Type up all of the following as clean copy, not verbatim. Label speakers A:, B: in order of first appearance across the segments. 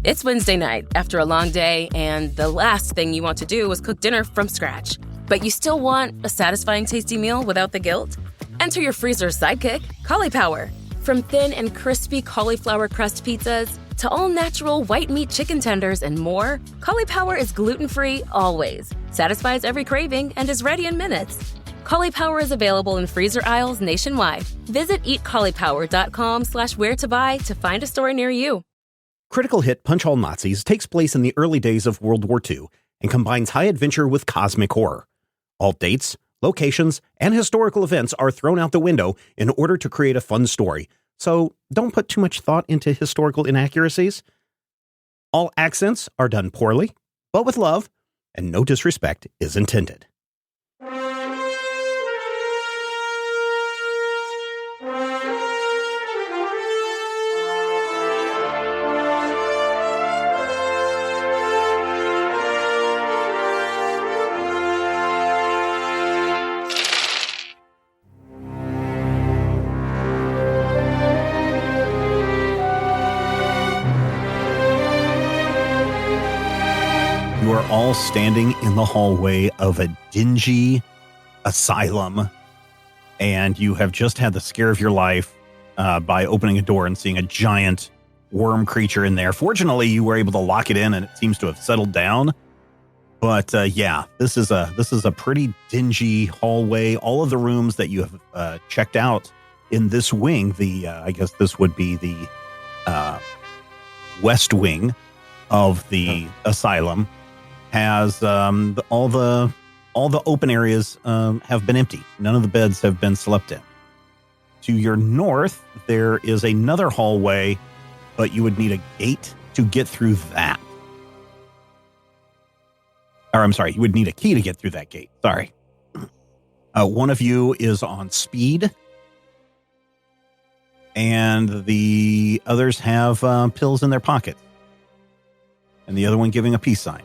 A: It's Wednesday night after a long day, and the last thing you want to do is cook dinner from scratch. But you still want a satisfying, tasty meal without the guilt? Enter your freezer's sidekick, Cauliflower. From thin and crispy cauliflower crust pizzas to all-natural white meat chicken tenders and more, Cauliflower is gluten-free always, satisfies every craving, and is ready in minutes. Cauliflower is available in freezer aisles nationwide. Visit eatcauliflower.com/where-to-buy to find a store near you.
B: Critical hit Punch All Nazis takes place in the early days of World War II and combines high adventure with cosmic horror. All dates, locations, and historical events are thrown out the window in order to create a fun story, so don't put too much thought into historical inaccuracies. All accents are done poorly, but with love, and no disrespect is intended. You are all standing in the hallway of a dingy asylum, and you have just had the scare of your life by opening a door and seeing a giant worm creature in there. Fortunately, you were able to lock it in, and it seems to have settled down. But yeah, this is a pretty dingy hallway. All of the rooms that you have checked out in this wing, I guess this would be the west wing of the asylum, has all the open areas have been empty. None of the beds have been slept in. To your north, there is another hallway, but you would need a gate to get through that. Or I'm sorry, you would need a key to get through that gate. Sorry. One of you is on speed, and the others have pills in their pockets, and the other one giving a peace sign.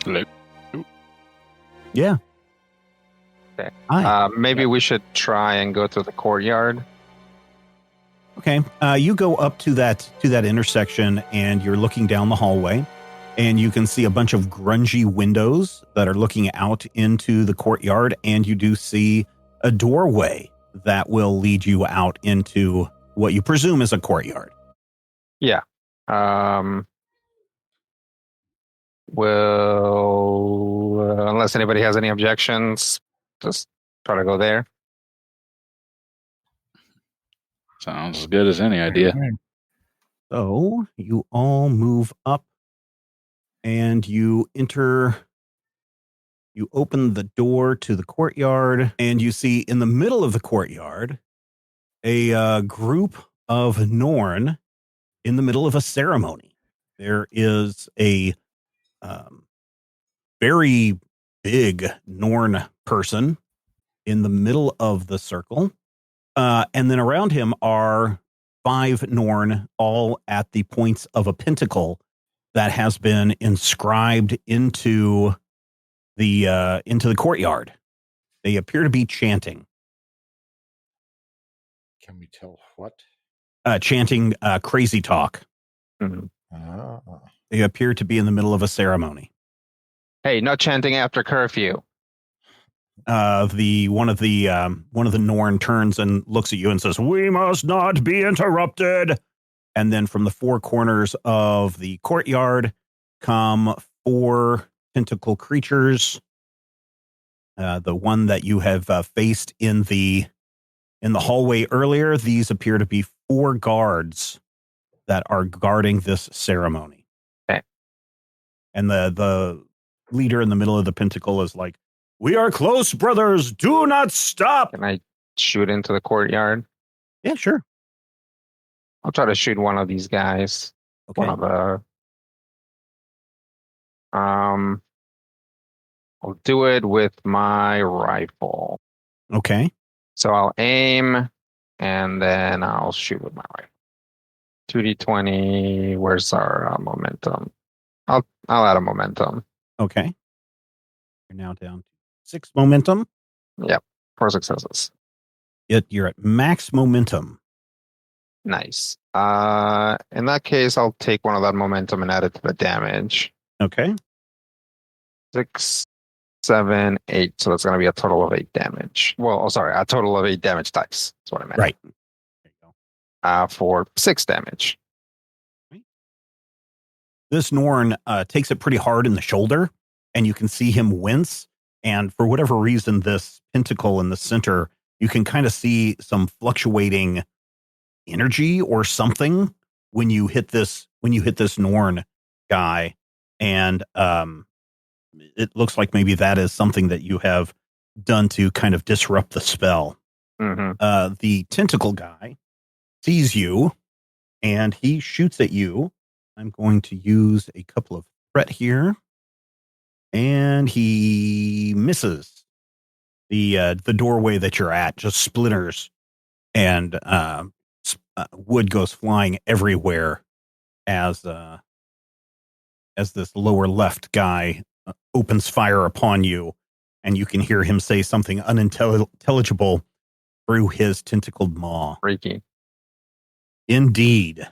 C: Hello.
B: Yeah.
D: Okay.
B: Hi.
D: Maybe we should try and go to the courtyard.
B: Okay. You go up to that intersection, and you're looking down the hallway, and you can see a bunch of grungy windows that are looking out into the courtyard, and you do see a doorway that will lead you out into what you presume is a courtyard.
D: Yeah. Well, unless anybody has any objections, just try to go there.
C: Sounds as good as any idea.
B: So you all move up, and you open the door to the courtyard, and you see in the middle of the courtyard a group of Norn in the middle of a ceremony. There is a very big Norn person in the middle of the circle. And then around him are 5 Norn, all at the points of a pentacle that has been inscribed into the courtyard. They appear to be chanting.
E: Can we tell what?
B: Chanting crazy talk.
D: Mhm.
B: They appear to be in the middle of a ceremony.
D: Hey, no chanting after curfew.
B: One of the Norn turns and looks at you and says, "We must not be interrupted." And then from the 4 corners of the courtyard come 4 tentacle creatures. The one that you have faced in the hallway earlier, these appear to be 4 guards that are guarding this ceremony.
D: Okay.
B: And the leader in the middle of the pentacle is like, "We are close, brothers. Do not stop."
D: Can I shoot into the courtyard?
B: Yeah, sure.
D: I'll try to shoot one of these guys.
B: Okay.
D: One of the. I'll do it with my rifle.
B: Okay.
D: So I'll aim, and then I'll shoot with my rifle. 2d20. Where's our momentum? I'll add a momentum.
B: Okay. You're now down to 6 momentum.
D: Yep, 4 successes.
B: You're at max momentum.
D: Nice. In that case, I'll take one of that momentum and add it to the damage.
B: Okay.
D: 6, 7, 8. So that's going to be a total of 8 damage. Well, a total of 8 damage dice. That's what I meant.
B: Right. There you go.
D: For 6 damage.
B: This Norn takes it pretty hard in the shoulder, and you can see him wince. And for whatever reason, this pentacle in the center, you can kind of see some fluctuating energy or something when you hit this Norn guy. And it looks like maybe that is something that you have done to kind of disrupt the spell.
D: Mm-hmm.
B: The tentacle guy sees you, and he shoots at you. I'm going to use a couple of threat here, and he misses. The doorway that you're at just splinters, and wood goes flying everywhere as this lower left guy opens fire upon you, and you can hear him say something unintelligible through his tentacled maw.
D: Freaky.
B: Indeed.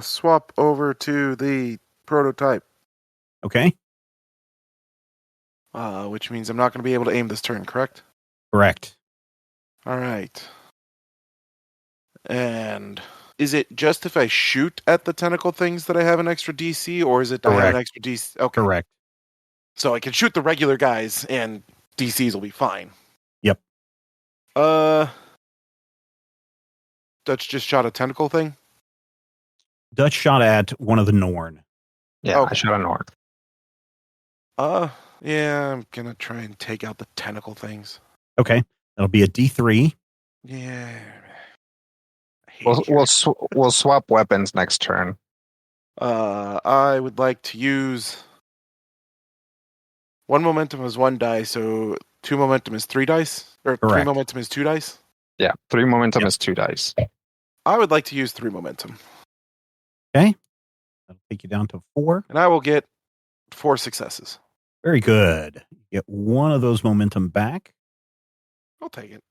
E: Swap over to the prototype.
B: Okay.
E: Which means I'm not going to be able to aim this turn, correct?
B: Correct.
E: All right. And is it just if I shoot at the tentacle things that I have an extra DC, or is it I have an extra DC? Okay.
B: Correct.
E: So I can shoot the regular guys, and DCs will be fine.
B: Yep.
E: Dutch just shot a tentacle thing?
B: Dutch shot at one of the Norn.
D: Yeah,
E: Okay.
D: I shot a Norn.
E: Yeah, I'm going to try and take out the tentacle things.
B: Okay. That'll be a D3.
E: Yeah.
D: We'll swap weapons next turn.
E: I would like to use 1 momentum is 1 die, so 2 momentum is 3 dice, or
B: Correct.
E: 3 momentum is 2 dice.
D: Yeah, 3 momentum is 2 dice.
E: I would like to use 3 momentum,
B: Okay. That'll take you down to 4.
E: and I will get 4 successes.
B: Very good. You get one of those momentum back,
E: I'll take it.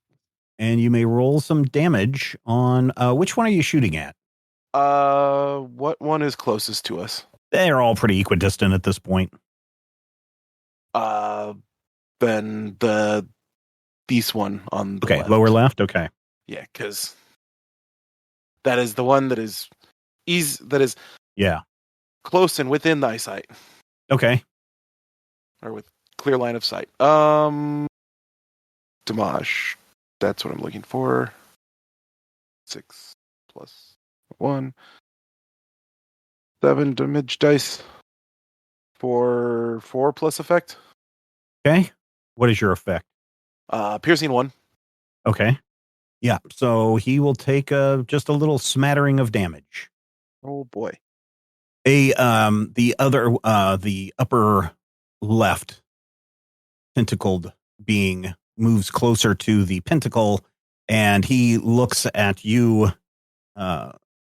B: and you may roll some damage on which one are you shooting at?
E: What one is closest to us?
B: They're all pretty equidistant at this point.
E: Then this one on the left.
B: Lower left. Okay.
E: Yeah, because that is the one that is
B: Yeah.
E: close and within the eyesight,
B: Okay.
E: or with clear line of sight. Damage. That's what I'm looking for. 6 plus 1. 7 damage dice for 4 plus effect.
B: Okay. What is your effect?
E: Piercing 1.
B: Okay. Yeah. So he will take just a little smattering of damage.
E: Oh boy.
B: The upper left tentacled being moves closer to the pentacle, and he looks at you,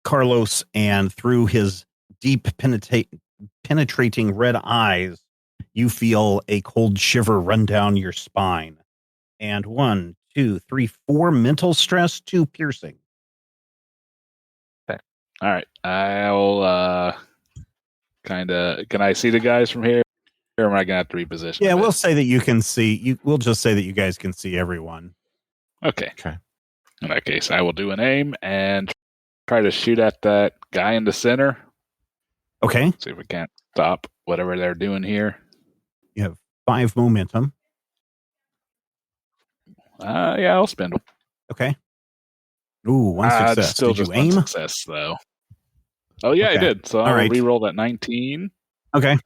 B: Carlos, and through his deep penetrating red eyes, you feel a cold shiver run down your spine. And 1, 2, 3, 4 mental stress, 2 piercing.
C: All right. I'll kind of. Can I see the guys from here? Or am I gonna have to reposition?
B: Yeah, we'll say that you can see. We'll just say that you guys can see everyone.
C: Okay.
B: Okay.
C: In that case, I will do an aim and try to shoot at that guy in the center.
B: Okay.
C: See if we can't stop whatever they're doing here.
B: You have 5 momentum.
C: Yeah, I'll spend.
B: Okay. Ooh, 1 success.
C: Still
B: Did
C: just
B: you aim?
C: 1 success though. Oh yeah, I
B: Okay.
C: did. So
B: All
C: I'll
B: right.
C: re-roll that 19.
B: Okay.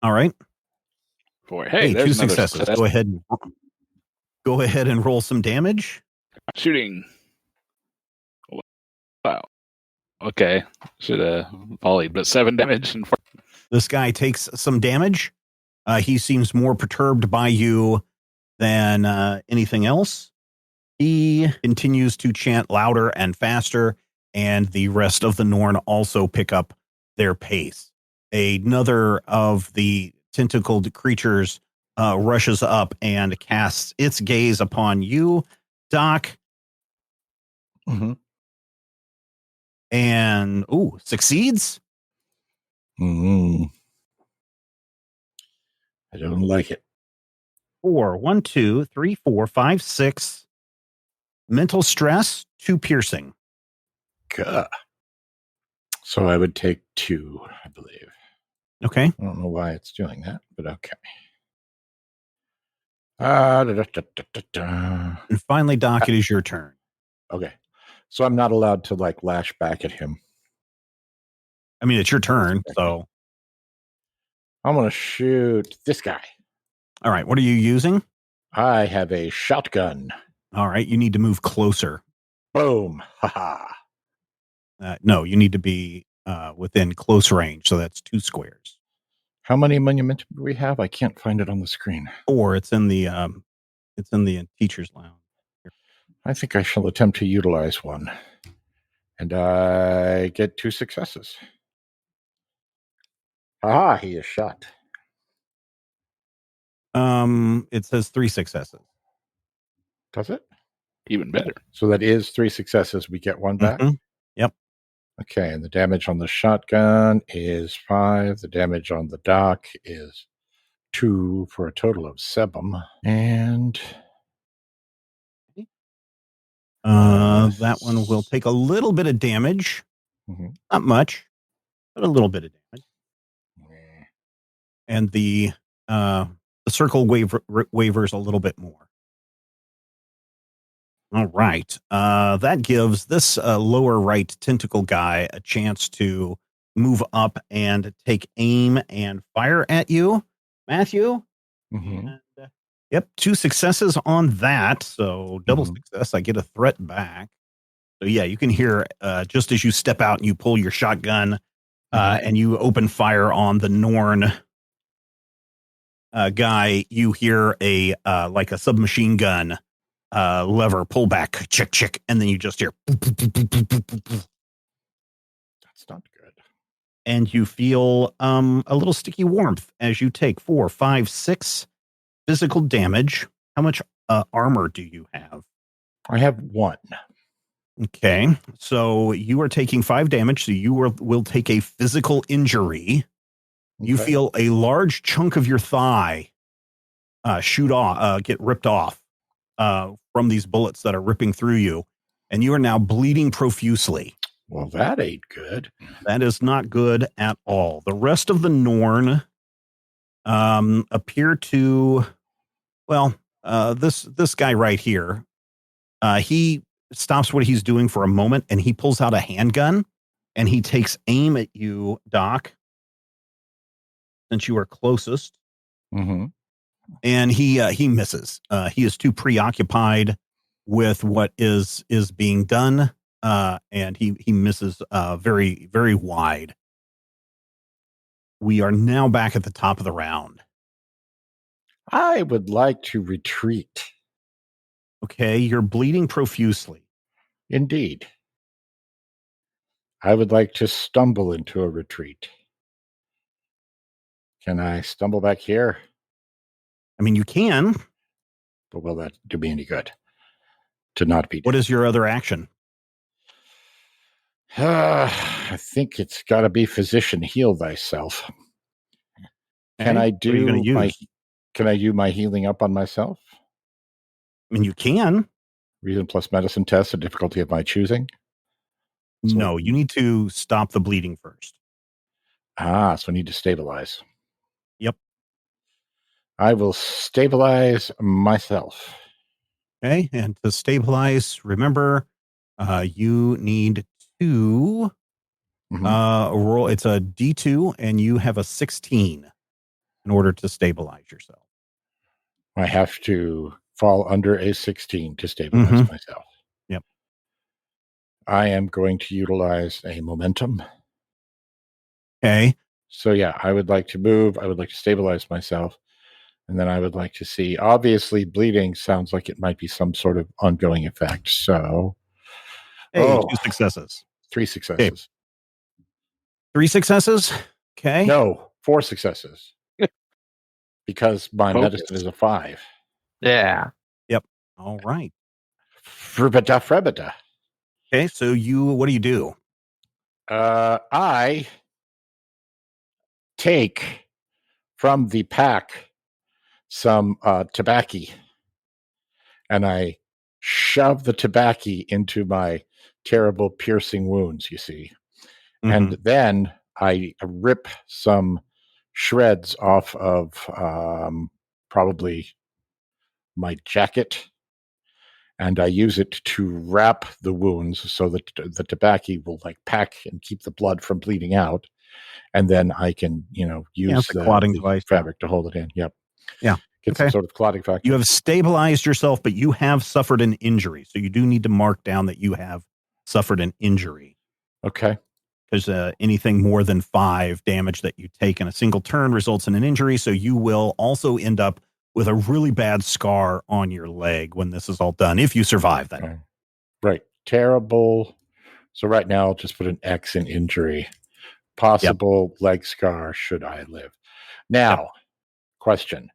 B: All right.
C: Hey,
B: two
C: there's another
B: successes.
C: success.
B: Go ahead and roll some damage.
C: Shooting. Wow. Okay. Should have volleyed, but 7 damage. And
B: This guy takes some damage. He seems more perturbed by you than anything else. He continues to chant louder and faster, and the rest of the Norn also pick up their pace. Another of the tentacled creatures rushes up and casts its gaze upon you, Doc.
F: Mm-hmm.
B: And, succeeds.
F: I don't like it.
B: 4, 1, 2, 3, 4, 5, 6. Mental stress, 2 piercing.
F: Gah. So I would take 2, I believe.
B: Okay.
F: I don't know why it's doing that, but okay. Da.
B: And finally, Doc, it is your turn.
F: Okay. So I'm not allowed to lash back at him.
B: I mean, it's your turn, so.
F: I'm going to shoot this guy.
B: All right. What are you using?
F: I have a shotgun.
B: All right. You need to move closer.
F: Boom. Haha.
B: No, you need to be within close range. So that's 2 squares.
F: How many monumentum do we have? I can't find it on the screen.
B: 4. It's in the teacher's lounge.
F: I think I shall attempt to utilize one. And I get 2 successes. Aha, he is shot.
B: It says 3 successes.
F: Does it?
C: Even better.
F: So that is 3 successes. We get 1 back?
B: Mm-hmm. Yep.
F: Okay, and the damage on the shotgun is 5. The damage on the dock is 2 for a total of 7. And
B: that one will take a little bit of damage.
F: Mm-hmm.
B: Not much, but a little bit of damage. And the circle wavers a little bit more. All right. That gives this lower right tentacle guy a chance to move up and take aim and fire at you, Matthew.
F: Mm-hmm.
B: And, yep, 2 successes on that. So double success. I get a threat back. So yeah, you can hear just as you step out and you pull your shotgun and you open fire on the Norn guy, you hear a like a submachine gun lever pull back, chick, and then you just hear. That's
F: not good.
B: And you feel a little sticky warmth as you take 4, 5, 6 physical damage. How much armor do you have?
F: I have 1.
B: Okay, so you are taking 5 damage, so you will take a physical injury. You feel a large chunk of your thigh shoot off, get ripped off from these bullets that are ripping through you, and you are now bleeding profusely.
F: Well, that ain't good.
B: That is not good at all. The rest of the Norn appear to, this guy right here, he stops what he's doing for a moment, and he pulls out a handgun, and he takes aim at you, Doc, since you are closest.
F: Mm-hmm.
B: And he misses. He is too preoccupied with what is being done, and he misses very, very wide. We are now back at the top of the round.
F: I would like to retreat.
B: Okay, you're bleeding profusely.
F: Indeed. I would like to stumble into a retreat. Can I stumble back here?
B: I mean, you can.
F: But will that do me any good? To not be dead?
B: What is your other action?
F: I think it's got to be physician heal thyself. Can I do?
B: What are you going to use?
F: Can I do my healing up on myself?
B: I mean, you can.
F: Reason plus medicine test, a difficulty of my choosing. So
B: no, you need to stop the bleeding first.
F: So I need to stabilize.
B: Yep.
F: I will stabilize myself.
B: Okay, and to stabilize, remember, you need to roll. It's a D2, and you have a 16 in order to stabilize yourself.
F: I have to fall under a 16 to stabilize myself.
B: Yep.
F: I am going to utilize a momentum.
B: Okay.
F: So yeah, I would like to move. I would like to stabilize myself. And then I would like to see, obviously bleeding sounds like it might be some sort of ongoing effect. So,
B: 2 successes.
F: 3 successes.
B: Okay. 3 successes? Okay.
F: No, 4 successes. Because my medicine is a 5.
D: Yeah.
B: Yep. All right.
F: Frebita.
B: Okay, so what do you do?
F: I take from the pack some tobacco, and I shove the tobacco into my terrible piercing wounds, you see.
B: Mhm.
F: And then I rip some shreds off of probably my jacket, and I use it to wrap the wounds so that the tobacco will like pack and keep the blood from bleeding out. And then I can, use
B: it's a clotting
F: the
B: device.
F: fabric to hold it in. Yep.
B: Yeah.
F: Get some
B: Okay.
F: sort of clotting factor.
B: You have stabilized yourself, but you have suffered an injury. So you do need to mark down that you have suffered an injury.
F: Okay.
B: Because anything more than 5 damage that you take in a single turn results in an injury. So you will also end up with a really bad scar on your leg when this is all done, if you survive that.
F: Right. Terrible. So right now, I'll just put an X in injury. Possible leg scar should I live. Now, question.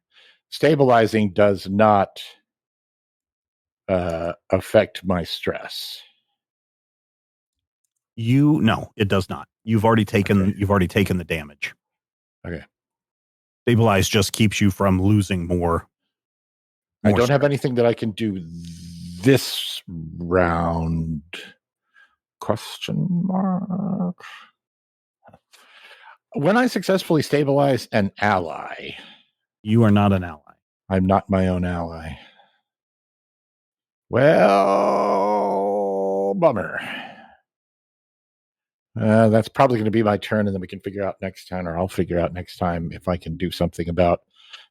F: Stabilizing does not affect my stress.
B: No, it does not. You've already taken the damage.
F: Okay.
B: Stabilize just keeps you from losing more.
F: I don't have anything that I can do this round. Question mark. When I successfully stabilize an ally,
B: you are not an ally.
F: I'm not my own ally. Well, bummer. That's probably going to be my turn, and then we can figure out next time, or I'll figure out next time if I can do something about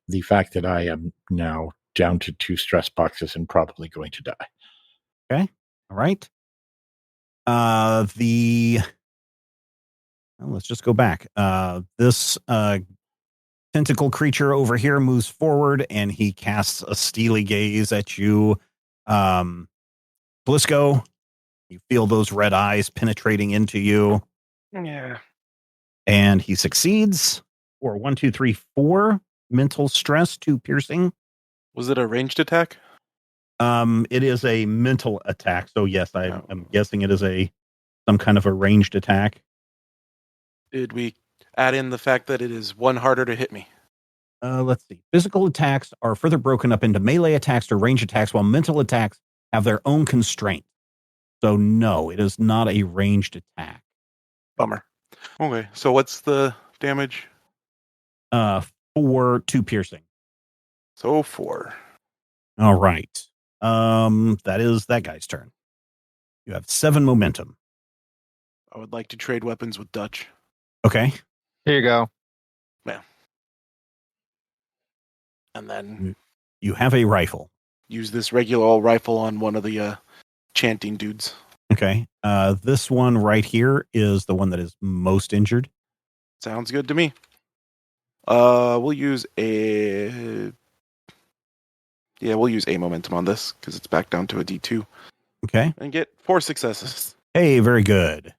F: the fact that I am now down to 2 stress boxes and probably going to die.
B: Okay. All right. Let's just go back. This tentacle creature over here moves forward, and he casts a steely gaze at you. Blisco, you feel those red eyes penetrating into you.
E: Yeah.
B: And he succeeds for 1, 2, 3, 4 mental stress, 2 piercing.
E: Was it a ranged attack?
B: It is a mental attack. So yes, I'm guessing it is some kind of a ranged attack.
E: Did we add in the fact that it is 1 harder to hit me?
B: Let's see. Physical attacks are further broken up into melee attacks or range attacks, while mental attacks have their own constraints. So no, it is not a ranged attack.
E: Bummer. Okay, so what's the damage?
B: 4, 2 piercing.
E: So 4.
B: All right. That is that guy's turn. You have 7 momentum.
E: I would like to trade weapons with Dutch.
B: Okay.
D: Here you go.
E: Yeah. And then
B: you have a rifle.
E: Use this regular old rifle on one of the chanting dudes.
B: Okay. This one right here is the one that is most injured.
E: Sounds good to me. We'll use a momentum on this because it's back down to a D2.
B: Okay.
E: And get 4 successes.
B: Hey, very good.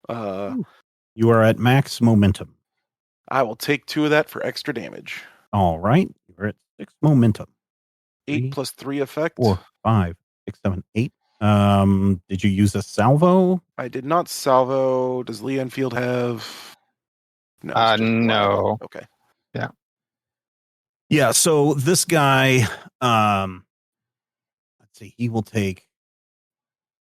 B: You are at max momentum.
E: I will take 2 of that for extra damage.
B: All right. You're at 6 momentum.
E: 8 plus 3 effect.
B: 4, 5, 6, 7, 8. Did you use a salvo?
E: I did not salvo. Does Lee Enfield have? No.
D: No.
E: Okay.
D: Yeah.
B: Yeah. So this guy, let's see, he will take.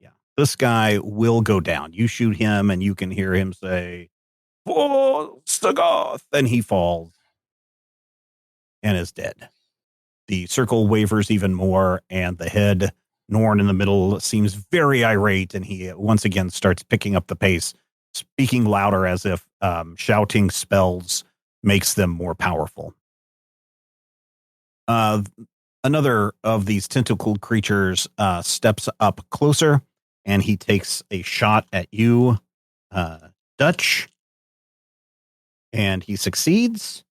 B: Yeah, this guy will go down. You shoot him, and you can hear him say, "For Stagoth," and he falls and is dead. The circle wavers even more, and the head, Norn in the middle, seems very irate, and he once again starts picking up the pace, speaking louder as if shouting spells makes them more powerful. Another of these tentacled creatures steps up closer, and he takes a shot at you, Dutch, and he succeeds.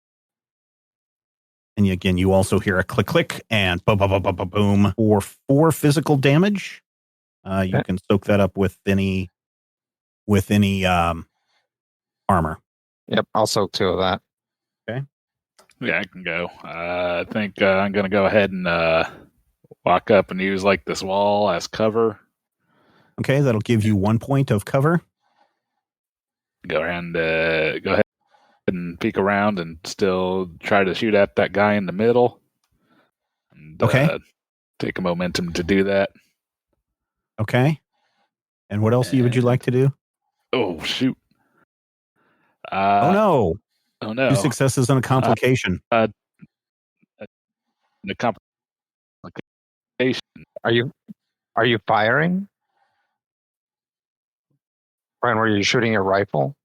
B: And again, you also hear a click, click, and boom, for 4 physical damage. You can soak that up with any armor.
D: Yep, I'll soak 2 of that.
B: Okay.
C: Yeah, I can go. I think I'm going to go ahead and walk up and use like this wall as cover.
B: Okay, that'll give you 1 point of cover.
C: go ahead and peek around and still try to shoot at that guy in the middle. And,
B: Okay.
C: Take a momentum to do that.
B: Okay. And what else would you like to do?
C: Oh, shoot.
B: Oh, no.
C: Oh, no.
B: 2 successes and a complication.
C: The complication.
D: Are you firing? Brian, were you shooting a rifle?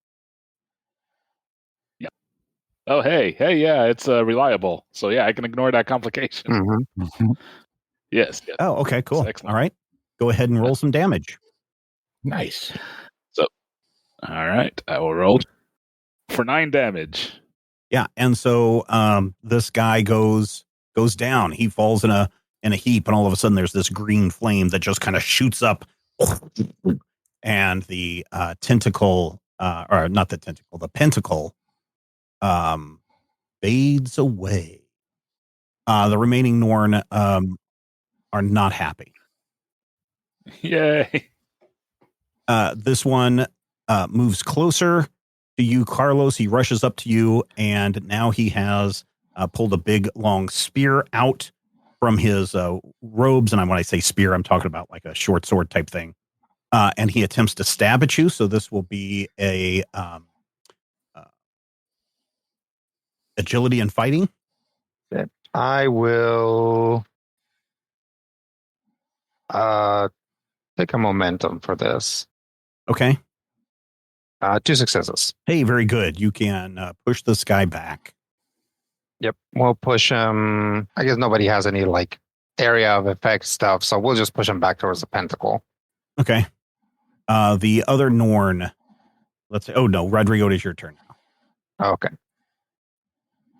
C: Yeah. Oh, hey, yeah, it's reliable. So yeah, I can ignore that complication.
D: Mm-hmm.
C: Yes.
B: Oh, okay, cool.
C: Excellent.
B: All right. Go ahead and roll some damage.
F: Nice.
C: So, all right, I will roll for 9 damage.
B: Yeah, and so this guy goes down. He falls in a heap, and all of a sudden there's this green flame that just kind of shoots up, and the tentacle, or not the tentacle, the pentacle, fades away. The remaining Norn are not happy.
C: Yay!
B: This one moves closer to you, Carlos. He rushes up to you, and now he has pulled a big, long spear out from his robes. And when I say spear, I'm talking about like a short sword type thing. And he attempts to stab at you. So this will be a agility and fighting.
D: I will take a momentum for this.
B: Okay.
D: 2 successes.
B: Hey, very good. You can push this guy back.
D: Yep. We'll push him. I guess nobody has any like area of effect stuff, so we'll just push him back towards the pentacle.
B: Okay. The other Norn, let's say, oh no, Rodrigo, it is your turn now.
D: Okay.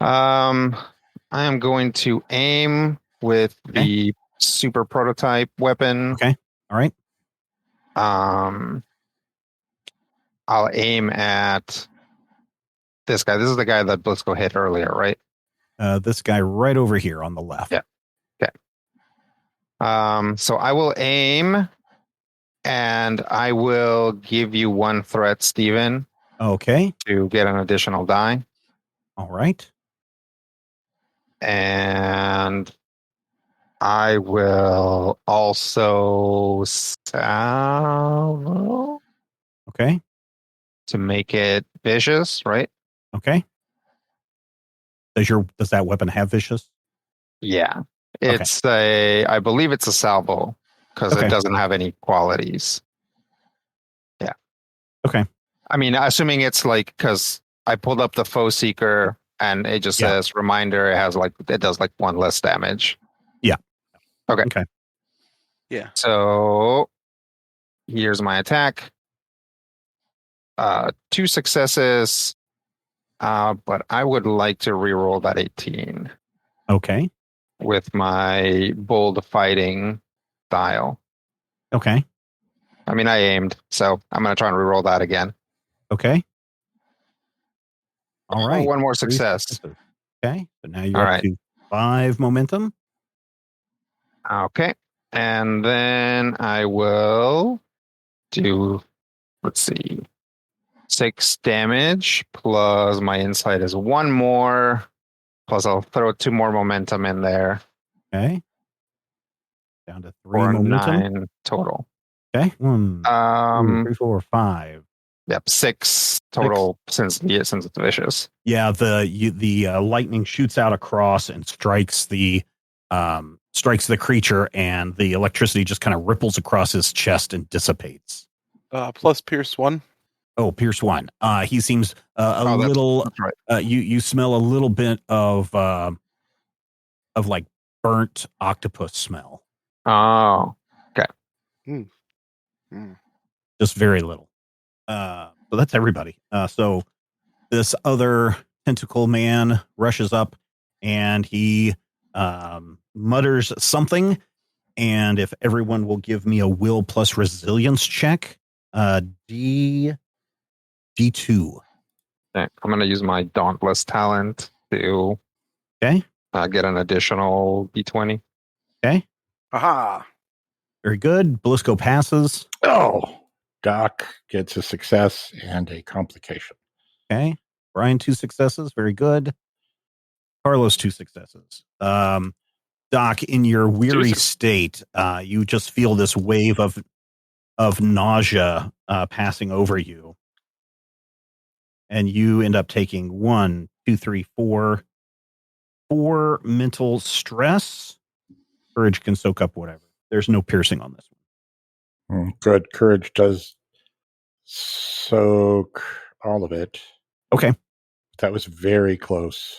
D: I am going to aim with the super prototype weapon.
B: Okay. All right.
D: I'll aim at this guy. This is the guy that Blitsko hit earlier, right?
B: This guy right over here on the left.
D: Yeah. Okay. So I will aim, and I will give you 1 threat, Steven.
B: Okay.
D: To get an additional die.
B: All right.
D: And I will also salvo.
B: Okay.
D: To make it vicious, right?
B: Okay. Does that weapon have vicious?
D: Yeah. It's I believe it's a salvo because
B: Okay.
D: it doesn't have any qualities. Yeah.
B: Okay.
D: I mean, assuming it's like, because I pulled up the foe seeker and it just says reminder, it does like 1 less damage.
B: Yeah.
D: Okay.
E: Yeah.
D: So here's my attack. 2 successes. But I would like to reroll that 18.
B: Okay.
D: With my bold fighting style.
B: Okay.
D: I mean, I aimed, so I'm going to try and reroll that again.
B: Okay. All right.
D: 1 more success.
B: Okay. So now you're up to 5 momentum.
D: Okay. And then I will do, let's see, 6 damage plus my insight is 1 more. Plus I'll throw 2 more momentum in there.
B: Okay. Down to 3
D: for
B: momentum.
D: 9 total.
B: Okay. 1, 2, 3, 4, 5.
D: Yep, 6 total since it's vicious.
B: Yeah, the lightning shoots out across and strikes the creature, and the electricity just kind of ripples across his chest and dissipates.
E: Plus Pierce 1.
B: Oh, Pierce 1. He seems a little.
D: That's right.
B: You smell a little bit of like burnt octopus smell.
D: Oh, okay.
B: Just very little. So that's everybody. So this other tentacle man rushes up and he mutters something. And if everyone will give me a will plus resilience check, D2.
D: Okay. I'm going to use my Dauntless talent to get an additional D20.
B: Okay.
E: Aha.
B: Very good. Blisco passes.
F: Oh, Doc gets a success and a complication.
B: Okay. Brian, 2 successes. Very good. Carlos, 2 successes. Doc, in your weary state, you just feel this wave of nausea passing over you. And you end up taking 1, 2, 3, 4 mental stress. Courage can soak up whatever. There's no piercing on this one.
F: Good. Courage does soak all of it.
B: Okay.
F: That was very close.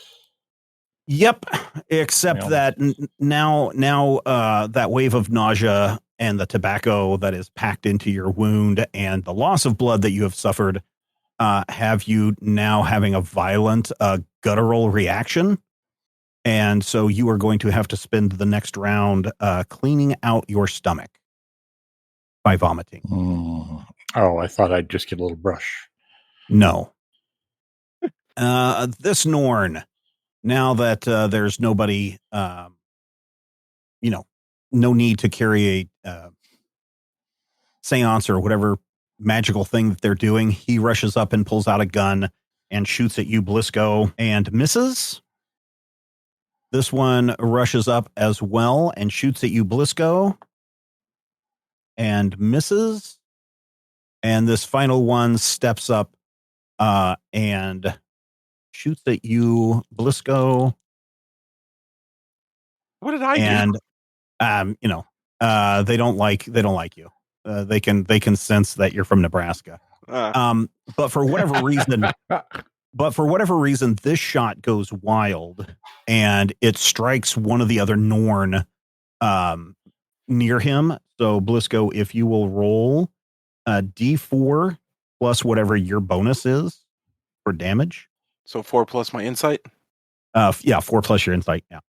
B: Yep. Except that now that wave of nausea and the tobacco that is packed into your wound and the loss of blood that you have suffered have you now having a violent guttural reaction. And so you are going to have to spend the next round cleaning out your stomach by vomiting.
F: Oh, I thought I'd just get a little brush.
B: No. This Norn, now that there's nobody, no need to carry a seance or whatever magical thing that they're doing, he rushes up and pulls out a gun and shoots at you, Blisco, and misses. This one rushes up as well and shoots at you, Blisco, and misses. And this final one steps up and shoots at you, Blisco.
E: What did I
B: do? And they don't like you. They can sense that you're from Nebraska. But for whatever reason, this shot goes wild and it strikes one of the other Norn near him. So Blisco, if you will roll D4 plus whatever your bonus is for damage.
E: So 4 plus my insight?
B: 4 plus your insight. Yeah.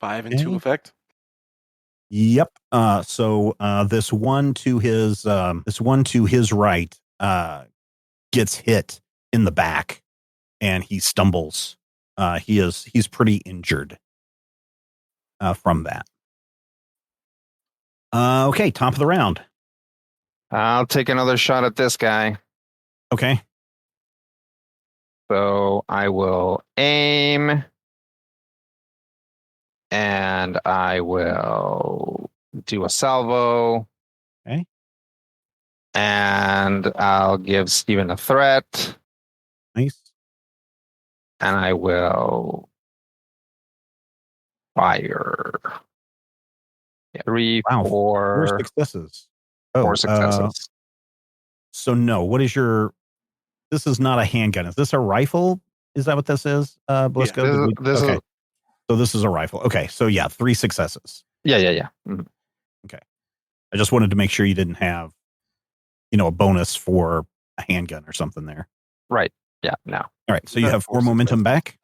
E: 5 and 2 effect?
B: Yep. So this one to his right gets hit in the back and he stumbles. He's pretty injured from that. Okay, top of the round.
D: I'll take another shot at this guy.
B: Okay.
D: So I will aim and I will do a salvo.
B: Okay.
D: And I'll give Steven a threat.
B: Nice.
D: And I will fire. 3,
B: wow.
D: 4
B: successes.
D: 4 successes.
B: So no, this is not a handgun. Is this a rifle? Is that what this is? Blisco?
D: Yeah,
B: so this is a rifle. Okay. So yeah, 3 successes.
D: Yeah. Mm-hmm.
B: Okay. I just wanted to make sure you didn't have, a bonus for a handgun or something there.
D: Right. Yeah. No.
B: All right. So you have 4 momentum back.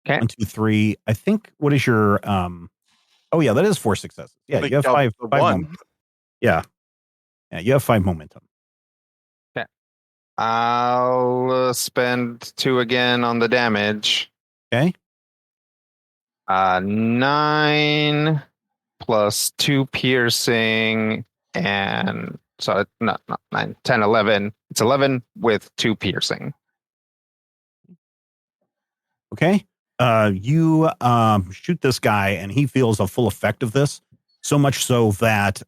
D: Okay.
B: 1, 2, 3. I think, what is your, oh yeah, that is 4 successes. Yeah. You have 5 momentum. Yeah. Yeah. You have 5 momentum.
D: Okay. I'll spend 2 again on the damage.
B: Okay.
D: 9 plus 2 piercing and so not 9, 10, 11. It's 11 with 2 piercing.
B: Okay. You shoot this guy and he feels a full effect of this, so much so that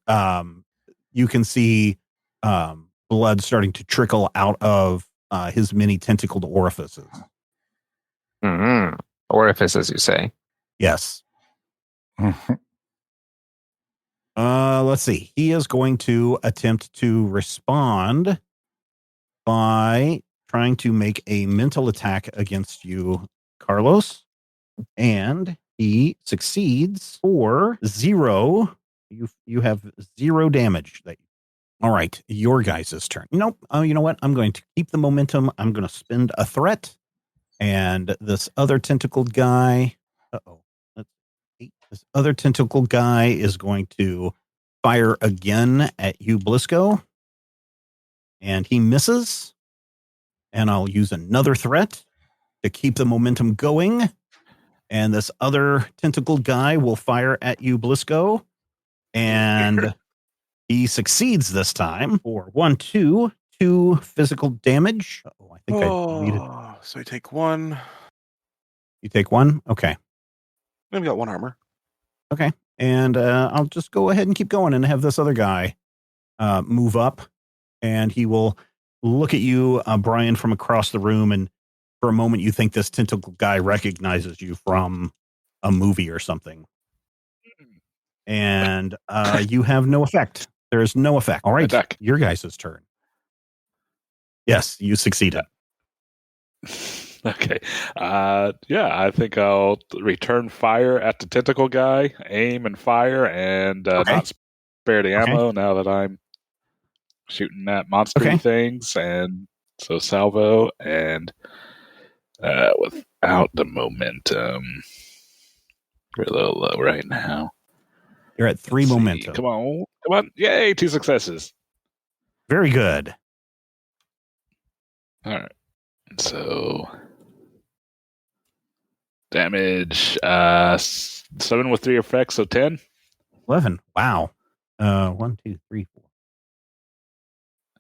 B: you can see blood starting to trickle out of his many tentacled orifices.
D: Mm-hmm. Orifices, you say?
B: Yes. Let's see. He is going to attempt to respond by trying to make a mental attack against you, Carlos. And he succeeds for 0. You have 0 damage. All right, your guys' turn. Nope. Oh, you know what? I'm going to keep the momentum. I'm going to spend a threat. And this other tentacled guy. This other tentacled guy is going to fire again at you, Blisco. And he misses. And I'll use another threat to keep the momentum going. And this other tentacled guy will fire at you, Blisco. And He succeeds this time for 2 physical damage. Oh, I think I deleted.
E: So I take 1.
B: You take 1? Okay.
E: I've got 1 armor.
B: Okay. And I'll just go ahead and keep going and have this other guy move up. And he will look at you, Brian, from across the room. And for a moment, you think this tentacle guy recognizes you from a movie or something. And you have no effect. There is no effect. All right.
C: Attack.
B: Your guys' turn. Yes, you succeeded.
C: Okay. I think I'll return fire at the tentacle guy, aim and fire, and not spare the ammo now that I'm shooting at monster things. And so salvo and without the momentum. We're a little low right now.
B: You're at 3 momentum.
C: Come on. Yay, 2 successes.
B: Very good.
C: All right. So damage 7 with 3 effects, so 10.
B: 11. Wow. 1, 2, 3, 4.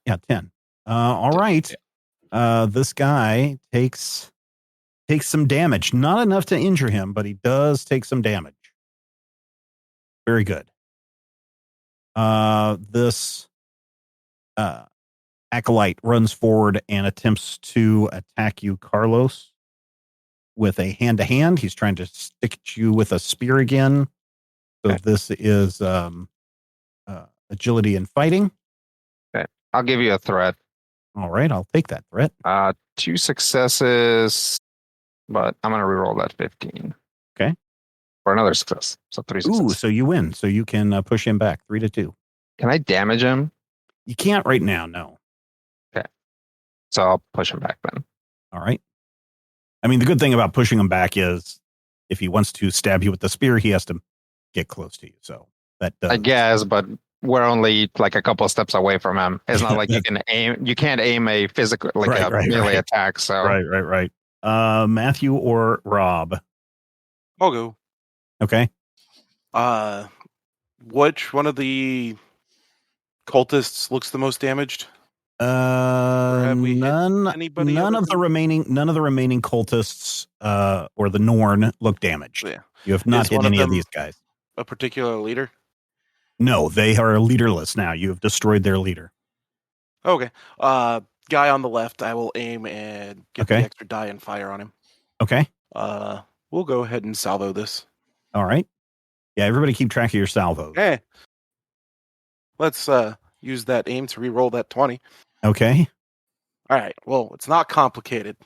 B: Yeah, 10. All right. Yeah. This guy takes some damage. Not enough to injure him, but he does take some damage. Very good. This acolyte runs forward and attempts to attack you, Carlos, with a hand-to-hand. He's trying to stick at you with a spear again. So this is agility and fighting.
D: Okay. I'll give you a threat.
B: All right, I'll take that threat.
D: 2 successes, but I'm going to reroll that 15.
B: Okay.
D: For another success. So 3 successes.
B: Ooh, so you win. So you can push him back 3-2.
D: Can I damage him?
B: You can't right now, no.
D: Okay. So I'll push him back then.
B: All right. I mean, the good thing about pushing him back is if he wants to stab you with the spear, he has to get close to you. So that does.
D: I guess, but we're only like a couple of steps away from him. It's not like you can aim. You can't aim a physical, like a melee attack. So
B: right. Matthew or Rob?
E: I'll go.
B: Okay.
E: Which one of the cultists looks the most damaged?
B: None of the remaining cultists or the Norn look damaged. Yeah. You have not hit any of these guys.
E: A particular leader?
B: No, they are leaderless now. You have destroyed their leader.
E: Okay. Guy on the left, I will aim and get the extra die and fire on him.
B: Okay.
E: We'll go ahead and salvo this.
B: All right. Yeah, everybody keep track of your salvos.
E: Okay. Let's use that aim to re-roll that 20.
B: Okay.
E: All right. Well, it's not complicated.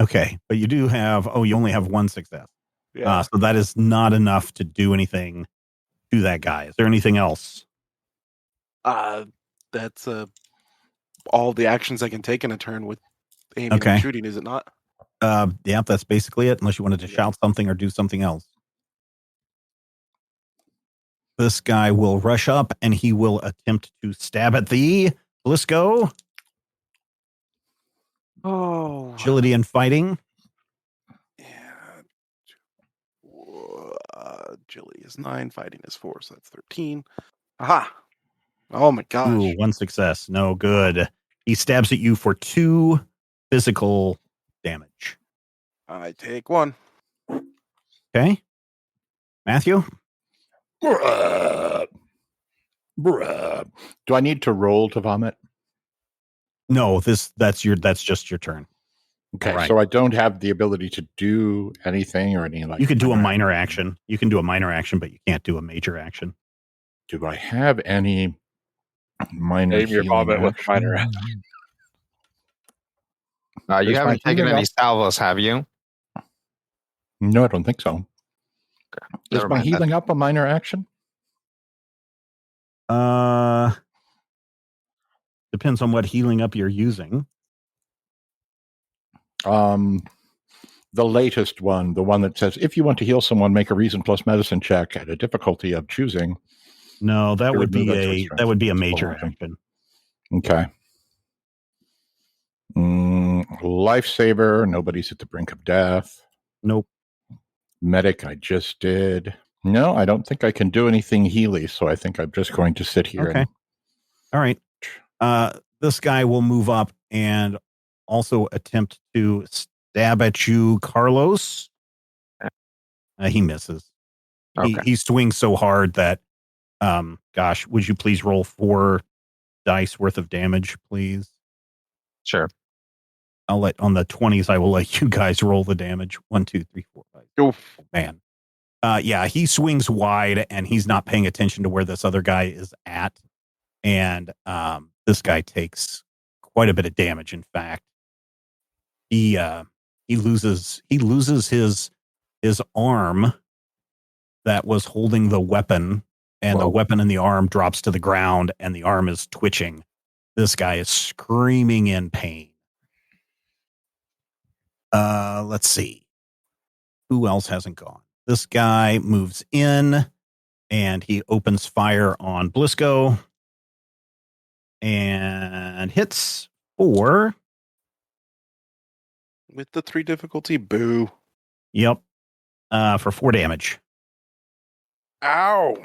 B: Okay. But you do have, you only have 1 success.
E: Yeah.
B: So that is not enough to do anything to that guy. Is there anything else?
E: That's all the actions I can take in a turn with aiming and shooting, is it not?
B: Yeah, that's basically it, unless you wanted to shout something or do something else. This guy will rush up and he will attempt to stab at the Blisco.
E: Oh.
B: Agility and fighting.
E: Yeah. Agility is 9, fighting is 4, so that's 13. Aha! Oh my gosh.
B: Ooh, 1 success. No good. He stabs at you for 2 physical damage.
E: I take 1.
B: Okay. Matthew?
F: Do I need to roll to vomit?
B: No, that's just your turn.
F: Okay, right. So I don't have the ability to do anything or any like.
B: You could do a minor action. You can do a minor action, but you can't do a major action.
F: Do I have any minor?
C: Aim your vomit with minor action.
D: You haven't taken any salvos, have you?
F: No, I don't think so.
D: Okay.
F: Is my healing up a minor action?
B: Depends on what healing up you're using.
F: The latest one, the one that says, if you want to heal someone, make a reason plus medicine check at a difficulty of choosing.
B: No, that would be a major action.
F: Okay. Lifesaver, nobody's at the brink of death.
B: Nope.
F: Medic, I just did. No, I don't think I can do anything healy, so I think I'm just going to sit here and
B: All right. This guy will move up and also attempt to stab at you, Carlos. He misses.
D: Okay.
B: He swings so hard that, gosh, would you please roll 4 dice worth of damage, please?
D: Sure.
B: I'll let on the 20s. I will let you guys roll the damage. 1, 2, 3, 4, 5.
E: Oof.
B: Oh, man. Yeah, he swings wide and he's not paying attention to where this other guy is at. And this guy takes quite a bit of damage. In fact, he loses his arm that was holding the weapon, and the weapon in the arm drops to the ground, and the arm is twitching. This guy is screaming in pain. Let's see. Who else hasn't gone? This guy moves in, and he opens fire on Blisco, and hits 4.
E: With the 3 difficulty, boo.
B: Yep. For 4 damage.
E: Ow.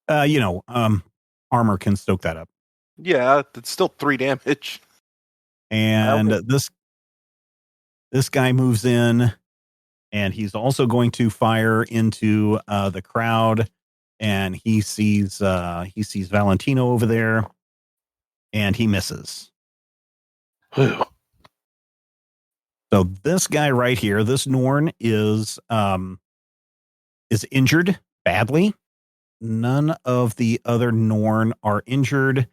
B: Armor can stoke that up.
E: Yeah, it's still 3 damage.
B: And this guy moves in, and he's also going to fire into the crowd, and he sees Valentino over there, and he misses. So this guy right here, this Norn is injured badly. None of the other Norn are injured.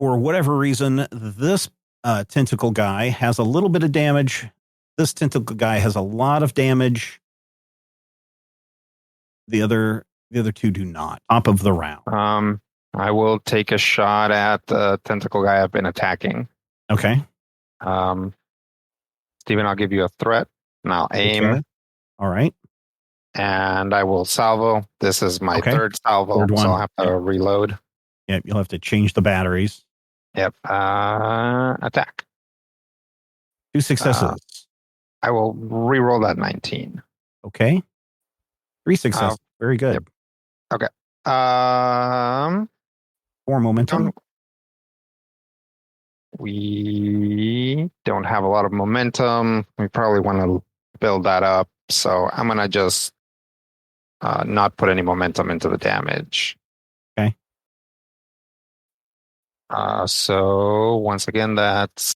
B: For whatever reason, this tentacle guy has a little bit of damage. This tentacle guy has a lot of damage. The other 2 do not. Top of the round.
D: I will take a shot at the tentacle guy I've been attacking.
B: Okay.
D: Steven, I'll give you a threat, and I'll aim.
B: Okay. All right.
D: And I will salvo. This is my third salvo,
B: Third one.
D: so I'll have to reload.
B: Yep, you'll have to change the batteries.
D: Yep. Attack.
B: 2 successes.
D: I will re-roll that 19.
B: Okay. 3 successes. Very good.
D: Yep. Okay.
B: 4 momentum.
D: We don't have a lot of momentum. We probably want to build that up. So I'm going to just not put any momentum into the damage.
B: Okay.
D: So once again, that's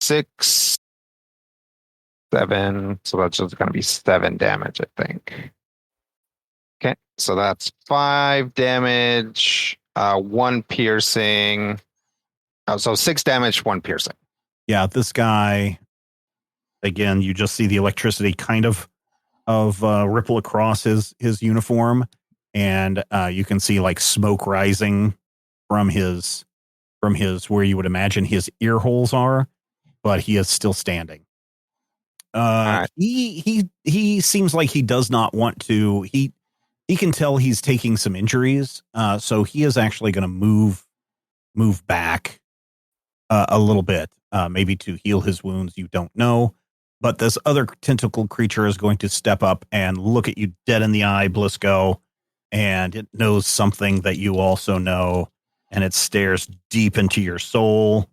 D: 6, 7. So that's just going to be 7 damage, I think. Okay. So that's 5 damage, 1 piercing. So 6 damage, 1 piercing.
B: Yeah, this guy, again, you just see the electricity kind of ripple across his uniform, and you can see like smoke rising from his where you would imagine his ear holes are, but he is still standing.
D: Right.
B: He seems like he does not want to. He can tell he's taking some injuries, so he is actually going to move back a little bit, maybe to heal his wounds. You don't know. But this other tentacle creature is going to step up and look at you dead in the eye, Blisco, and it knows something that you also know, and it stares deep into your soul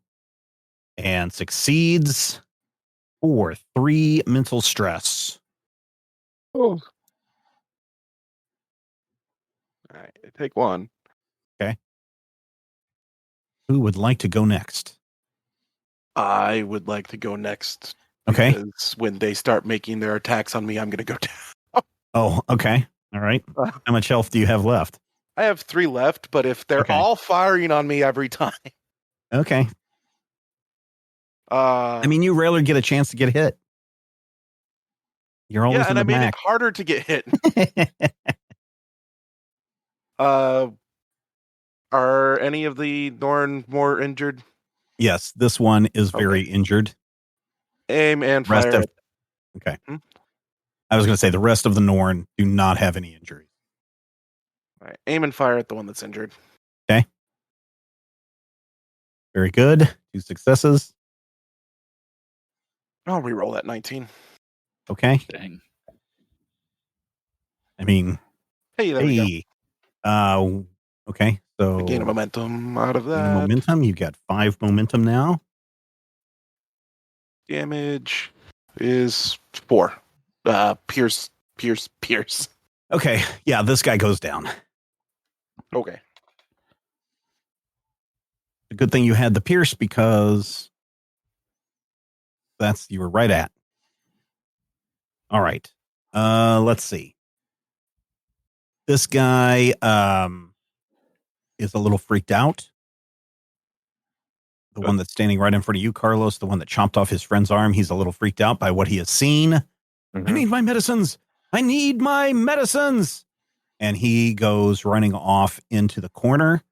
B: and succeeds for 3 mental stress.
E: Oh. All right, I take 1.
B: Okay. Who would like to go next?
E: I would like to go next.
B: Okay.
E: Because when they start making their attacks on me, I'm going to go down.
B: Oh, okay. All right. How much health do you have left?
E: I have 3 left, but if they're all firing on me every time.
B: Okay. I mean, you rarely get a chance to get hit. You're always in the back.
E: made it harder to get hit. Are any of the Norn more injured?
B: Yes, this one is very injured.
E: Aim and fire.
B: Okay. I was going to say the rest of the Norn do not have any injuries.
E: All right. Aim and fire at the one that's injured.
B: Okay. Very good. 2 successes.
E: I'll re-roll that 19.
B: Okay.
C: Dang.
B: I mean,
E: Hey, there we go.
B: Okay, so
E: Gain a momentum out of
B: gain a
E: that.
B: momentum. You got 5 momentum now.
E: Damage is 4. Pierce.
B: Okay, yeah, this guy goes down.
E: Okay.
B: A good thing you had the pierce because you were right at. All right. Let's see. This guy is a little freaked out. The one that's standing right in front of you, Carlos, the one that chopped off his friend's arm, he's a little freaked out by what he has seen.
D: Mm-hmm.
B: I need my medicines. I need my medicines. And he goes running off into the corner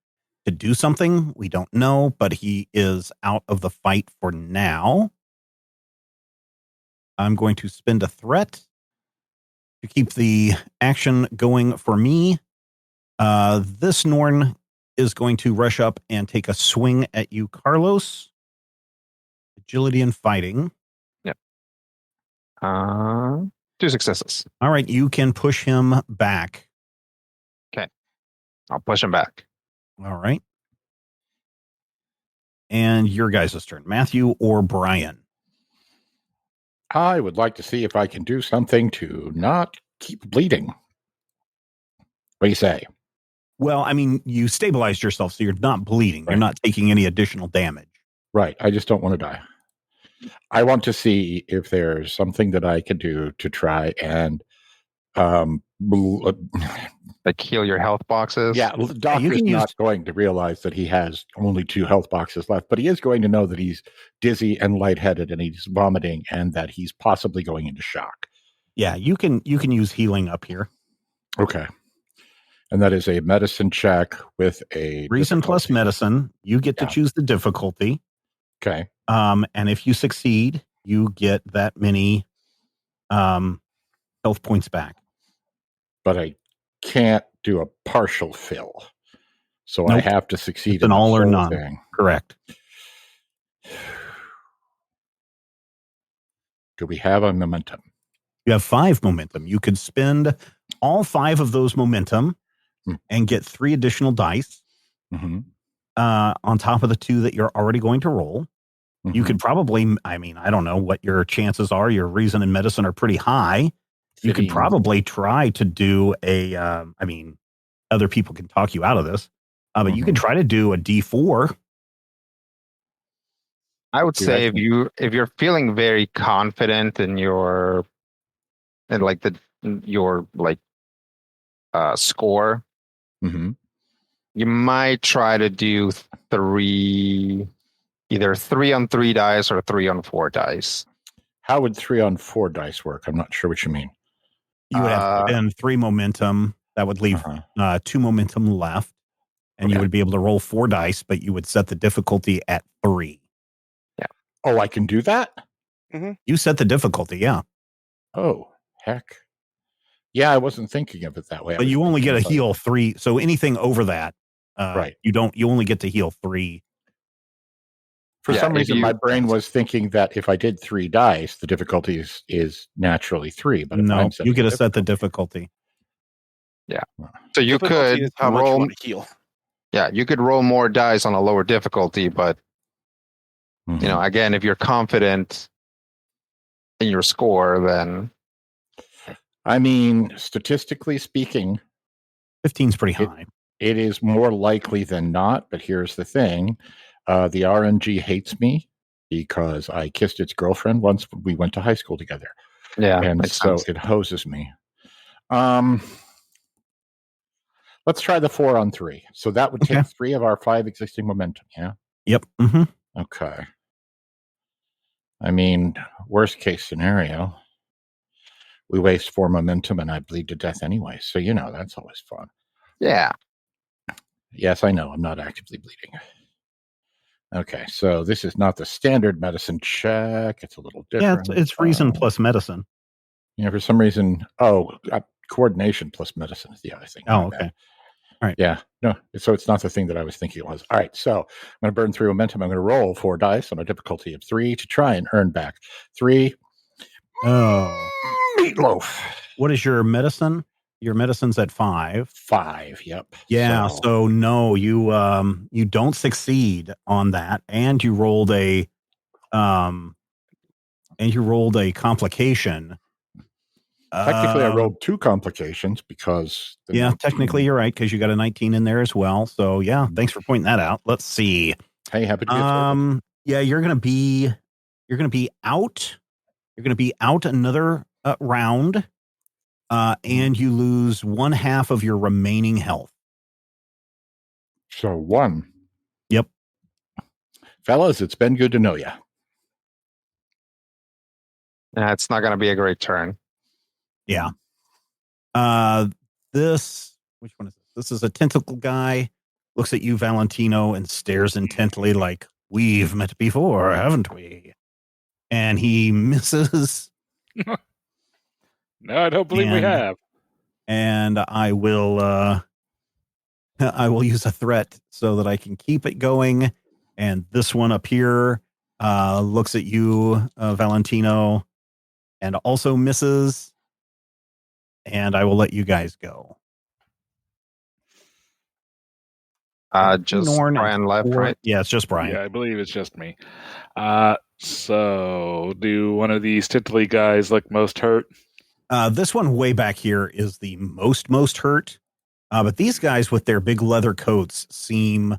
B: to do something. We don't know, but he is out of the fight for now. I'm going to spend a threat to keep the action going for me. This Norn is going to rush up and take a swing at you, Carlos. Agility and fighting.
D: Yep. 2 successes.
B: All right, you can push him back.
D: Okay. I'll push him back.
B: All right. And your guys' turn. Matthew or Brian?
F: I would like to see if I can do something to not keep bleeding. What do you say?
B: Well, I mean, you stabilized yourself, so you're not bleeding. Right. You're not taking any additional damage.
F: Right. I just don't want to die. I want to see if there's something that I can do to try and
D: like heal your health boxes.
F: Yeah, the doctor's not going to realize that he has only 2 health boxes left, but he is going to know that he's dizzy and lightheaded and he's vomiting and that he's possibly going into shock.
B: Yeah, you can use healing up here.
F: Okay. And that is a medicine check with a
B: reason
F: difficulty.
B: Plus medicine. You get to choose the difficulty.
F: Okay.
B: And if you succeed, you get that many health points back.
F: But I can't do a partial fill. So nope. I have to succeed
B: it's in all or none.
F: Thing.
B: Correct.
F: Do we have a momentum?
B: You have 5 momentum. You could spend all 5 of those momentum and get 3 additional dice on top of the 2 that you're already going to roll. You could probably, I mean, I don't know what your chances are. Your reason and medicine are pretty high. You could probably try to do I mean, other people can talk you out of this, but you could try to do a D4.
D: I would say if you're feeling very confident in your score, you might try to do 3, either 3 on 3 dice or 3 on 4 dice.
F: How would 3 on 4 dice work? I'm not sure what you mean.
B: You would have to spend 3 momentum. That would leave 2 momentum left, and you would be able to roll 4 dice, but you would set the difficulty at 3.
F: Yeah. Oh, I can do that?
B: You set the difficulty, yeah.
F: Oh, heck. Yeah, I wasn't thinking of it that way.
B: But you only get a heal 3, so anything over that,
F: right?
B: You only get to heal 3.
F: For some reason, my brain was thinking that if I did 3 dice, the difficulty is naturally 3. But
B: no, you get to set the difficulty.
D: Yeah. So you could
E: how much you want to heal.
D: Yeah, you could roll more dice on a lower difficulty, but you know, again, if you're confident in your score, then
F: I mean, statistically speaking,
B: 15 is pretty high.
F: It is more likely than not, but here's the thing. The RNG hates me because I kissed its girlfriend once we went to high school together.
D: Yeah.
F: And so it hoses me. Let's try the 4 on 3. So that would take 3 of our 5 existing momentum, yeah?
B: Yep.
F: Okay. I mean, worst case scenario, we waste 4 momentum and I bleed to death anyway. So, you know, that's always fun.
D: Yeah.
F: Yes, I know. I'm not actively bleeding. Okay, so this is not the standard medicine check. It's a little different.
B: Yeah, it's reason plus medicine.
F: Yeah, for some reason. Coordination plus medicine is the other thing.
B: Oh, okay. All right.
F: Yeah, no, so it's not the thing that I was thinking it was. All right, so I'm going to burn 3 momentum. I'm going to roll 4 dice on a difficulty of 3 to try and earn back 3. 3
B: Oh.
F: meatloaf.
B: What is your medicine? Your medicine's at 5.
F: 5. Yep.
B: Yeah. So no, you don't succeed on that, and you rolled a complication.
F: Technically, I rolled 2 complications because.
B: Technically you're right because you got a 19 in there as well. So yeah, thanks for pointing that out. Let's see.
F: Hey, happy to be a
B: yeah, you're gonna be out. You're gonna be out another round, and you lose 1/2 of your remaining health.
F: So 1.
B: Yep.
F: Fellas, it's been good to know you.
D: It's not going to be a great turn.
B: Yeah. Which one is this? This is a tentacle guy. Looks at you, Valentino, and stares intently like, we've met before, haven't we? And he misses.
C: No, I don't believe we have.
B: And I will use a threat so that I can keep it going. And this one up here looks at you, Valentino, and also misses. And I will let you guys go.
D: Just
B: Norn,
D: Brian left, right?
B: Yeah, it's just Brian.
C: Yeah, I believe it's just me. So do one of these tintly guys look most hurt?
B: This one way back here is the most hurt. But these guys with their big leather coats seem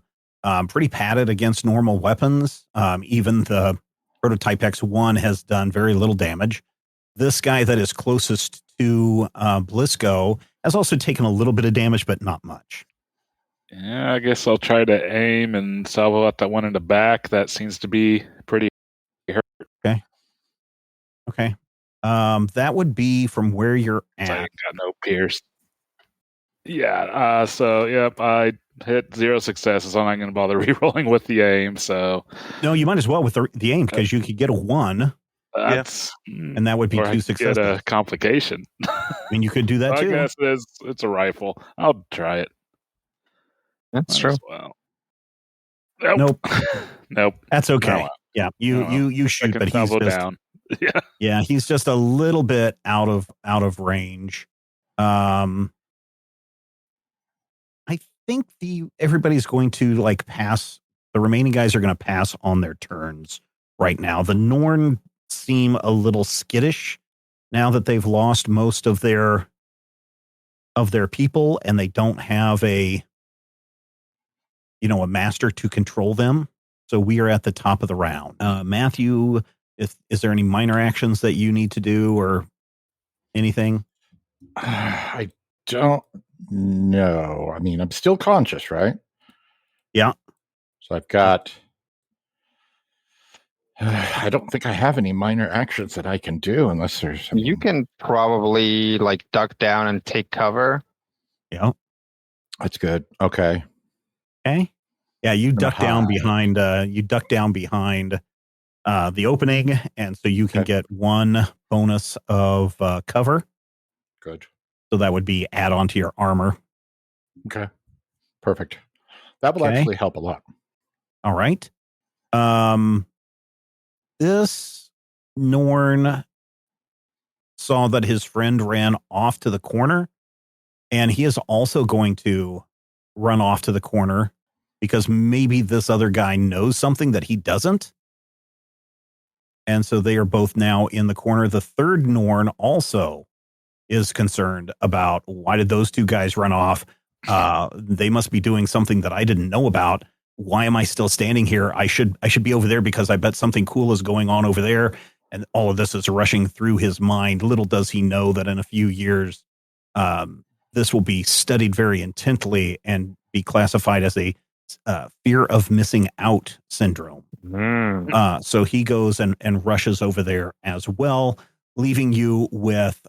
B: pretty padded against normal weapons. Even the Prototype X1 has done very little damage. This guy that is closest to Blisco has also taken a little bit of damage, but not much.
C: Yeah, I guess I'll try to aim and salvo out that one in the back. That seems to be pretty hurt.
B: Okay. That would be from where you're at.
C: I got no pierce. Yeah. Yep. I hit 0 successes. I'm not going to bother re-rolling with the aim. So
B: no, you might as well with the aim because you could get a 1.
C: That's
B: and that would be 2 successes.
C: Get a complication.
B: I mean, you could do that too.
C: I guess it's a rifle. I'll try it.
D: That's true.
C: Well.
B: Nope.
C: Nope.
B: That's okay.
C: No.
B: Yeah, you shoot, but he's just
C: down.
B: Yeah, he's just a little bit out of range. I think everybody's going to pass. The remaining guys are going to pass on their turns right now. The Norn seem a little skittish now that they've lost most of their people, and they don't have a master to control them. So we are at the top of the round. Matthew, is there any minor actions that you need to do or anything?
F: I don't know. I mean, I'm still conscious, right?
B: Yeah.
F: So I've got. I don't think I have any minor actions that I can do unless there's.
D: You can probably duck down and take cover.
B: Yeah.
F: That's good. Okay.
B: Yeah, you duck down behind. The opening, and so you can get 1 bonus of cover.
F: Good.
B: So that would be add on to your armor.
F: Okay. Perfect. That will actually help a lot.
B: All right. This Norn saw that his friend ran off to the corner, and he is also going to run off to the corner because maybe this other guy knows something that he doesn't. And so they are both now in the corner. The third Norn also is concerned about, why did those 2 guys run off? They must be doing something that I didn't know about. Why am I still standing here? I should be over there because I bet something cool is going on over there. And all of this is rushing through his mind. Little does he know that in a few years, this will be studied very intently and be classified as a fear of missing out syndrome. So he goes and rushes over there as well, leaving you with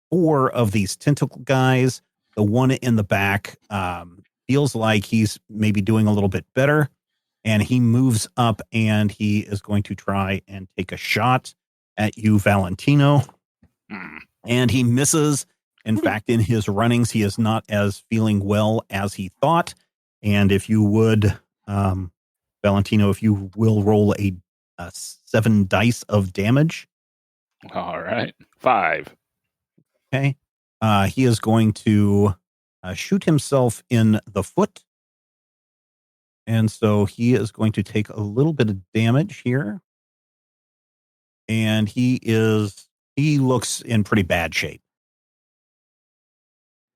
B: 4 of these tentacle guys. The one in the back feels like he's maybe doing a little bit better, and he moves up and he is going to try and take a shot at you, Valentino. And he misses. In fact, in his runnings, he is not as feeling well as he thought. And if you would, Valentino, if you will roll a 7 dice of damage.
C: All right. 5.
B: Okay. He is going to shoot himself in the foot. And so he is going to take a little bit of damage here. And he looks in pretty bad shape.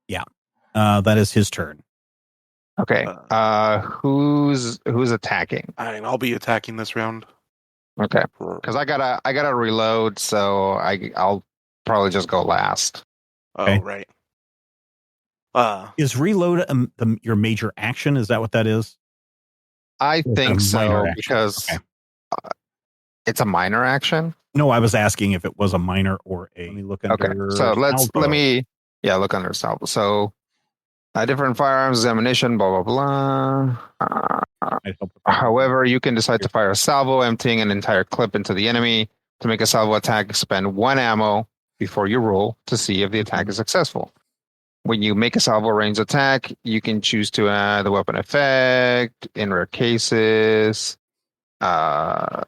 B: Yeah. That is his turn.
D: Okay. Who's attacking?
E: I'll be attacking this round.
D: Okay. Because I gotta reload, so I'll probably just go last.
E: Oh, right.
B: Is reload your major action? Is that what that is?
D: I think so, because it's a minor action.
B: No, I was asking if it was a minor or a. Let me look under.
D: So let
B: salvo.
D: me look under salvo. So different firearms, ammunition, blah blah blah. However, you can decide to fire a salvo, emptying an entire clip into the enemy. To make a salvo attack, spend 1 ammo before you roll to see if the attack is successful. When you make a salvo range attack, you can choose to add the weapon effect. In rare cases, salvo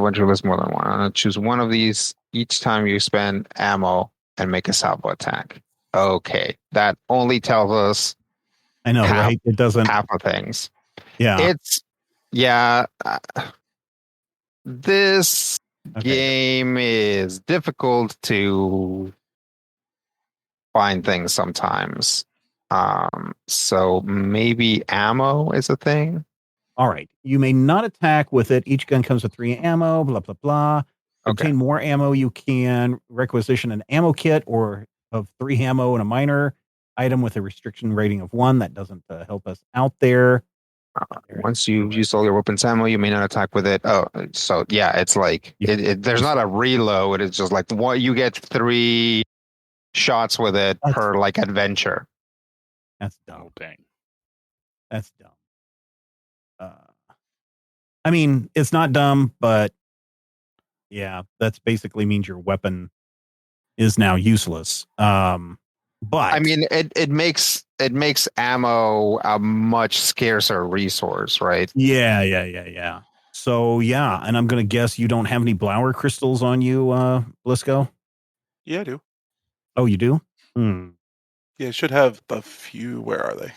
D: entry lists more than one. Choose one of these each time you spend ammo and make a salvo attack. Okay, that only tells us.
B: I know, right? It doesn't
D: half of things.
B: Yeah,
D: This game is difficult to find things sometimes. So maybe ammo is a thing.
B: All right. You may not attack with it. Each gun comes with 3 ammo, blah, blah, blah. To obtain more ammo, you can requisition an ammo kit or of 3 ammo and a minor item with a restriction rating of 1. That doesn't help us out there.
D: Once you've used all your weapons ammo, you may not attack with it. Oh, so yeah, it's like there's not a reload. It's just like you get 3 shots with it per like adventure.
B: That's dumb.
C: Oh, dang.
B: That's dumb. I mean, it's not dumb, but yeah, that's basically means your weapon is now useless. But
D: I mean, it makes ammo a much scarcer resource, right?
B: Yeah. So yeah, and I'm gonna guess you don't have any Blower crystals on you, Blisco?
E: Yeah, I do.
B: Oh, you do?
E: Yeah, I should have a few. Where are they?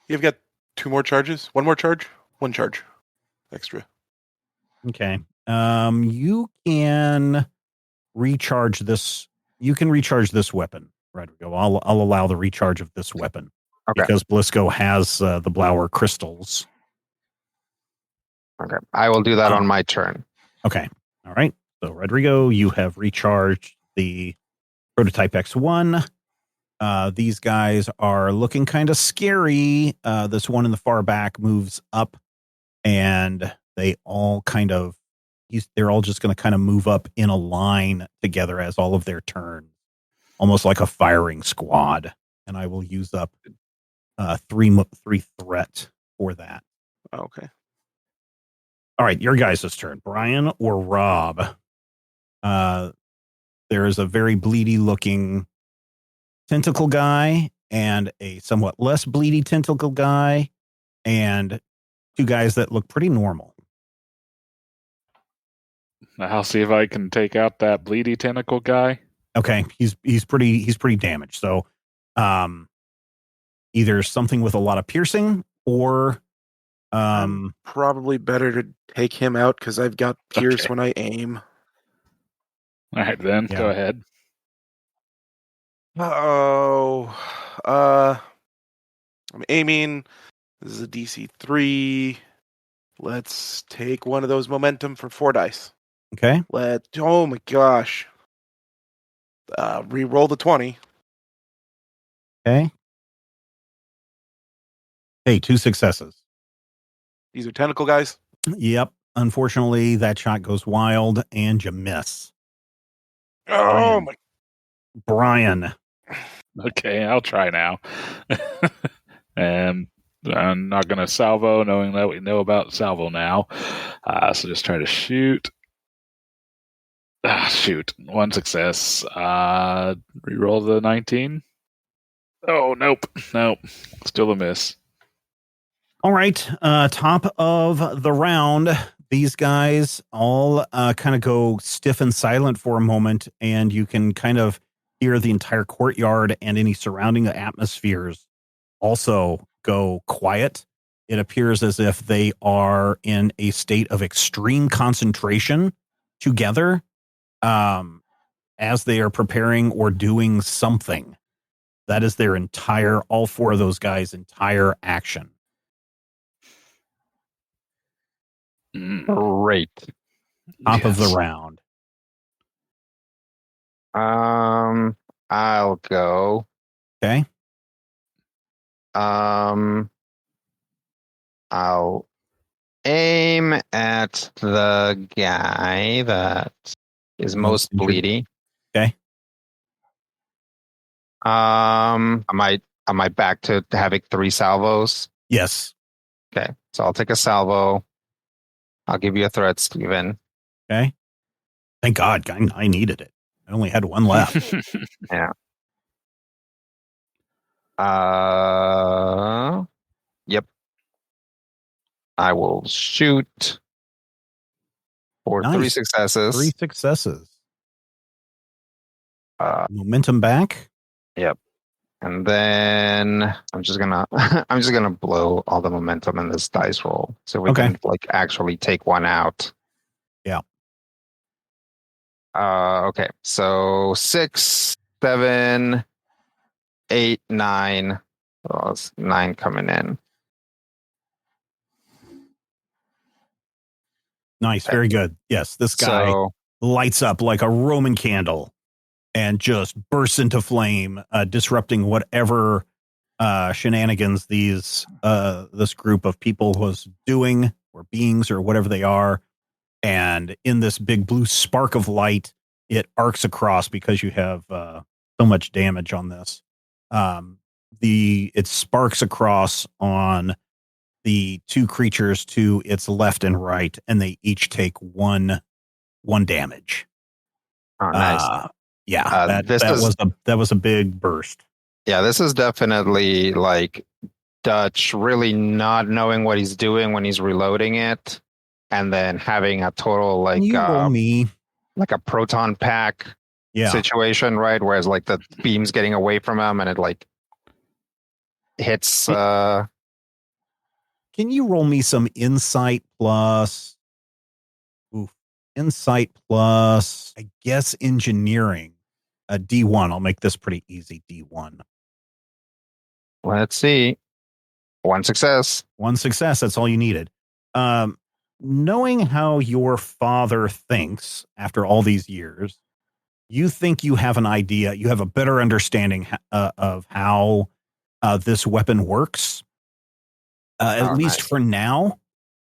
E: You've got 2 more charges? 1 more charge? 1 charge extra.
B: Okay. You can recharge this. You can recharge this weapon, Rodrigo. I'll allow the recharge of this weapon because Blisco has the Blower crystals.
D: Okay, I will do that on my turn.
B: Okay. All right. So, Rodrigo, you have recharged the Prototype X1. These guys are looking kind of scary. This one in the far back moves up, and they all they're all just going to kind of move up in a line together as all of their turns, almost like a firing squad. And I will use up 3 threat for that.
E: Okay.
B: All right, your guys' turn. Brian or Rob? There is a very bleedy looking tentacle guy and a somewhat less bleedy tentacle guy and 2 guys that look pretty normal.
C: I'll see if I can take out that bleedy tentacle guy.
B: Okay, he's pretty damaged. So, either something with a lot of piercing or
E: probably better to take him out because I've got pierce when I aim.
C: All right, then go ahead.
E: I'm aiming. This is a DC 3. Let's take one of those momentum for 4 dice.
B: Okay.
E: Oh my gosh. Re-roll the 20.
B: Okay. Hey, 2 successes.
E: These are tentacle guys?
B: Yep. Unfortunately, that shot goes wild and you miss.
E: Oh my.
B: Brian.
C: Okay, I'll try now. And I'm not going to salvo, knowing that we know about salvo now. So just try to shoot. Shoot. 1 success. Reroll the 19. Oh, nope. Still a miss.
B: All right. Top of the round, these guys all kind of go stiff and silent for a moment, and you can kind of hear the entire courtyard and any surrounding atmospheres also go quiet. It appears as if they are in a state of extreme concentration together as they are preparing or doing something. That is their all four of those guys' entire action.
D: Great.
B: Top of the round.
D: I'll go.
B: Okay.
D: I'll aim at the guy that is most bleedy.
B: Okay.
D: Am I back to having 3 salvos?
B: Yes.
D: Okay. So I'll take a salvo. I'll give you a threat, Steven.
B: Okay. Thank God. I needed it. I only had 1 left.
D: Yeah. Yep. I will shoot for
B: Nice.
D: 3 successes.
B: 3 successes. Momentum back.
D: Yep. And then I'm just gonna blow all the momentum in this dice roll, so we can actually take one out.
B: Yeah.
D: Okay. So 6, 7, 8, 9. Oh, it's 9 coming in.
B: Nice. Very good. Yes. This guy lights up like a Roman candle and just bursts into flame, disrupting whatever shenanigans this group of people was doing, or beings, or whatever they are. And in this big blue spark of light, it arcs across because you have so much damage on this. It sparks across on the 2 creatures to its left and right, and they each take one damage.
D: Oh, nice.
B: Yeah, that was a big burst.
D: Yeah, this is definitely like Dutch really not knowing what he's doing when he's reloading it, and then having a total like a proton pack situation, right? Whereas like the beam's getting away from him, and it like hits. Can
B: you roll me some insight plus? Insight plus, I guess, engineering. A D1. I'll make this pretty easy. D1.
D: Let's see. 1 success.
B: 1 success. That's all you needed. Knowing how your father thinks after all these years, you think you have an idea. You have a better understanding of how this weapon works, at least for now.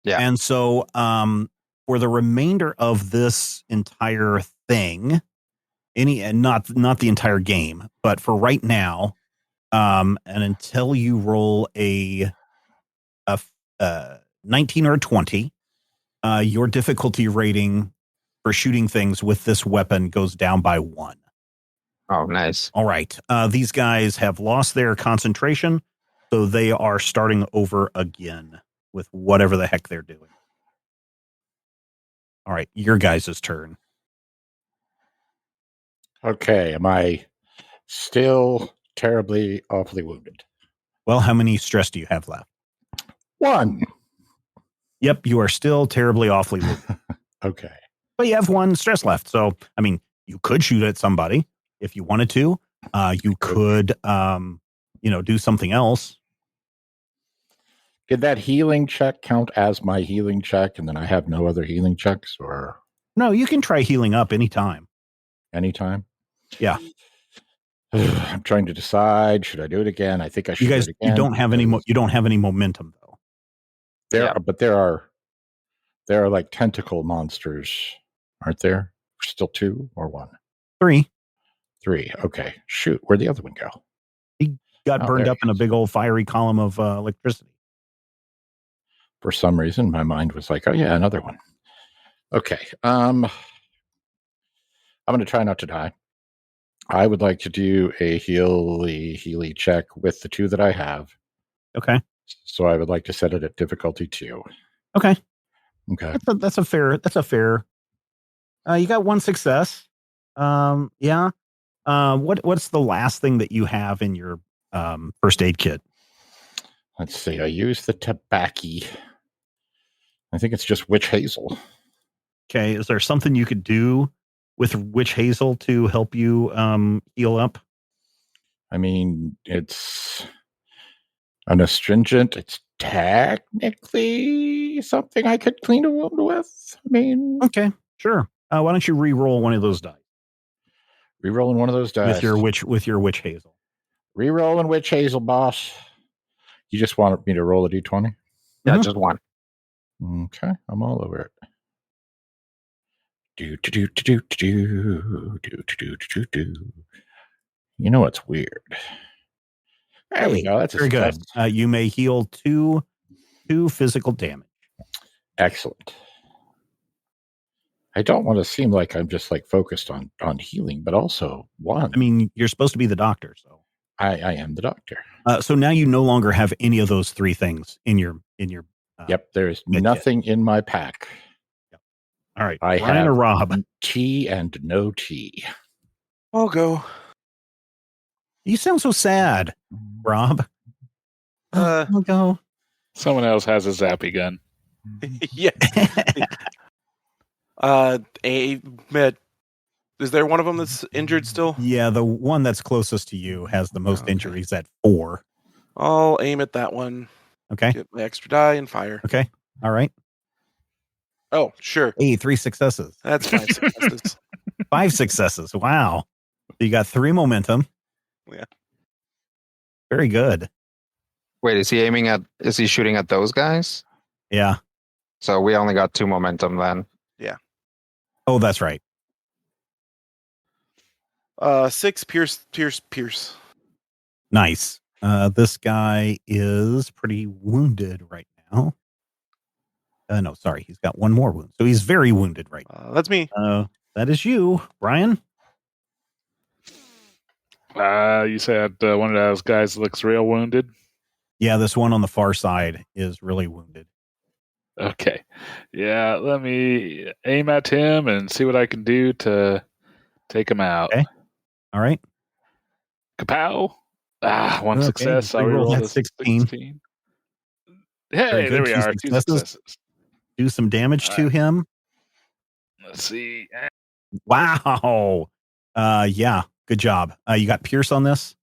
D: Yeah.
B: And so for the remainder of this entire thing, not the entire game, but for right now, and until you roll a 19 or a 20, your difficulty rating for shooting things with this weapon goes down by 1.
D: Oh, nice.
B: All right. These guys have lost their concentration, so they are starting over again with whatever the heck they're doing. All right, your guys' turn.
F: Okay, am I still terribly, awfully wounded?
B: Well, how many stress do you have left?
F: 1.
B: Yep, you are still terribly, awfully wounded.
F: Okay.
B: But you have 1 stress left. So, I mean, you could shoot at somebody if you wanted to. You could, do something else.
F: Did that healing check count as my healing check, and then I have no other healing checks? Or
B: no, you can try healing up anytime.
F: Anytime?
B: Yeah.
F: I'm trying to decide. Should I do it again? I think I should.
B: You guys,
F: do it again.
B: You don't have any. You don't have any momentum though.
F: But there are like tentacle monsters, aren't there? Still 2 or 1?
B: 3.
F: 3. Okay. Shoot. Where'd the other one go?
B: He got burned up in a big old fiery column of electricity.
F: For some reason, my mind was like, "Oh yeah, another one." Okay. I'm going to try not to die. I would like to do a Healy check with the 2 that I have.
B: Okay.
F: So I would like to set it at difficulty 2.
B: Okay.
F: Okay.
B: That's a fair. You got one success. Yeah. What's the last thing that you have in your first aid kit?
F: Let's see. I use the tobacco. I think it's just witch hazel.
B: Okay. Is there something you could do with witch hazel to help you heal up?
F: I mean, it's an astringent. It's technically something I could clean a wound with. I mean,
B: okay, sure. Why don't you re-roll one of those dice?
F: Re-rolling one of those dice
B: with your witch hazel.
F: Re-rolling witch hazel, boss. You just wanted me to roll a d20?
D: Yeah, just one.
F: Okay, I'm all over it. Do. You know what's weird? There we go. That's
B: very good. You may heal two physical damage.
F: Excellent. I don't want to seem like I'm just like focused on healing, but also one.
B: I mean, you're supposed to be the doctor, so
F: I am the doctor.
B: So now you no longer have any of those three things in your.
F: Yep, there's nothing in my pack.
B: Yep. All right,
F: I
B: Brian
F: have
B: or Rob?
F: tea and no tea.
E: I'll go.
B: You sound so sad, Rob. I'll go.
C: Someone else has a zappy gun.
E: Yeah. Is there one of them that's injured still?
B: Yeah, the one that's closest to you has the most injuries at 4.
E: I'll aim at that one.
B: Okay.
E: Get my extra die and fire.
B: Okay. All right.
E: Oh, sure.
B: Hey, 3 successes.
E: That's 5 successes.
B: 5 successes. Wow. So you got 3 momentum.
E: Yeah.
B: Very good.
D: Wait, is he shooting at those guys?
B: Yeah.
D: So we only got 2 momentum then.
E: Yeah.
B: Oh, that's right.
E: 6 pierce.
B: Nice. This guy is pretty wounded right now. No, sorry. He's got 1 more wound. So he's very wounded right now.
E: That's me.
B: That is you, Brian.
C: You said one of those guys looks real wounded?
B: Yeah, this one on the far side is really wounded.
C: Okay. Yeah, let me aim at him and see what I can do to take him out.
B: Okay. All right.
C: Kapow. One success.
B: I rolled that 16.
C: Hey, there we are. 2 successes.
B: Do some damage to him.
C: Let's see.
B: Wow. Yeah. Good job. You got Pierce on this?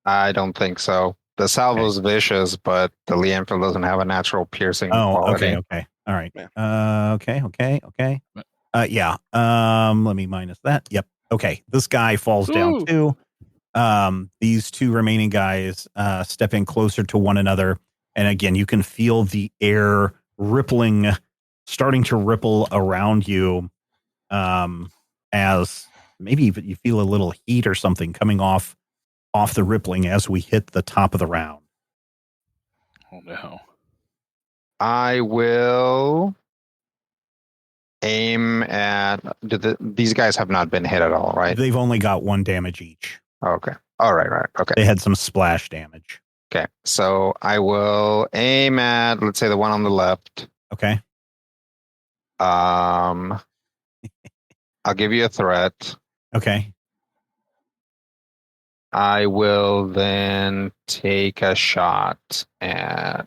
D: I don't think so. The salvo's vicious, but the Lianfil doesn't have a natural piercing quality.
B: Okay. All right.
E: Yeah.
B: Okay. Yeah. Let me minus that. Yep. Okay. This guy falls down too. These 2 remaining guys step in closer to one another. And again, you can feel the air starting to ripple around you as maybe even you feel a little heat or something coming off the rippling as we hit the top of the round.
C: Oh, no.
D: I will aim at... These guys have not been hit at all, right?
B: They've only got 1 damage each.
D: Okay. All right. Okay.
B: They had some splash damage.
D: Okay. So I will aim at, let's say, the one on the left.
B: Okay.
D: I'll give you a threat.
B: Okay.
D: I will then take a shot at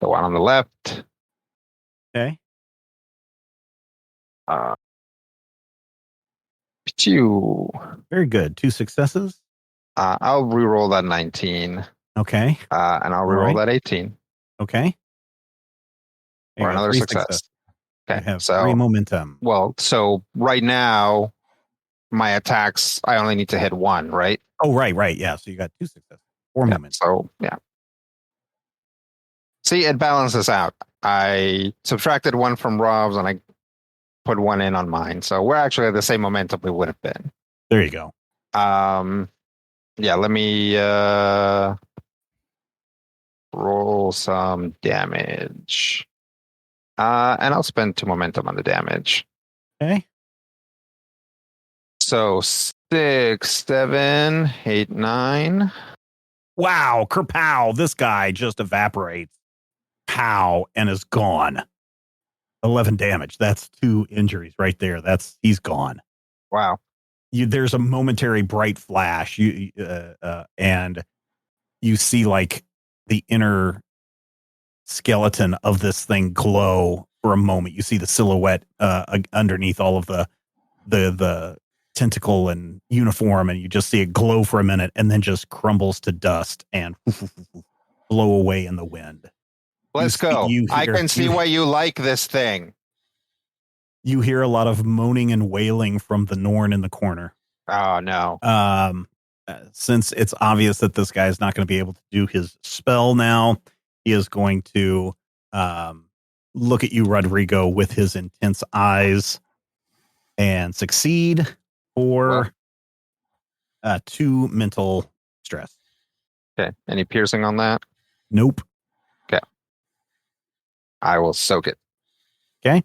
D: the one on the left.
B: Okay. Very good. 2 successes.
D: I'll re-roll that 19.
B: Okay.
D: And I'll re-roll that 18.
B: Okay.
D: Or another success. Okay.
B: You have
D: so
B: 3 momentum.
D: Well, so right now, my attacks, I only need to hit 1, right?
B: Oh, right. Yeah. So you got 2 successes. 4 momentum.
D: So, yeah. See, it balances out. I subtracted 1 from Rob's and I put 1 in on mine. So we're actually at the same momentum we would have been.
B: There you go.
D: Yeah, let me roll some damage. And I'll spend 2 momentum on the damage.
B: Okay.
D: So 6, 7, 8, 9.
B: Wow. Kerpow. This guy just evaporates. Pow. And is gone. 11 damage. That's 2 injuries right there. He's gone.
D: Wow.
B: There's a momentary bright flash. And you see like the inner skeleton of this thing glow for a moment. You see the silhouette underneath all of the tentacle and uniform, and you just see it glow for a minute and then just crumbles to dust and blow away in the wind.
D: Let's go. I can see why you like this thing.
B: You hear a lot of moaning and wailing from the Norn in the corner.
D: Oh, no.
B: Since it's obvious that this guy is not going to be able to do his spell now, he is going to look at you, Rodrigo, with his intense eyes and succeed for 2 mental stress.
D: Okay. Any piercing on that?
B: Nope.
D: Okay. I will soak it.
B: Okay.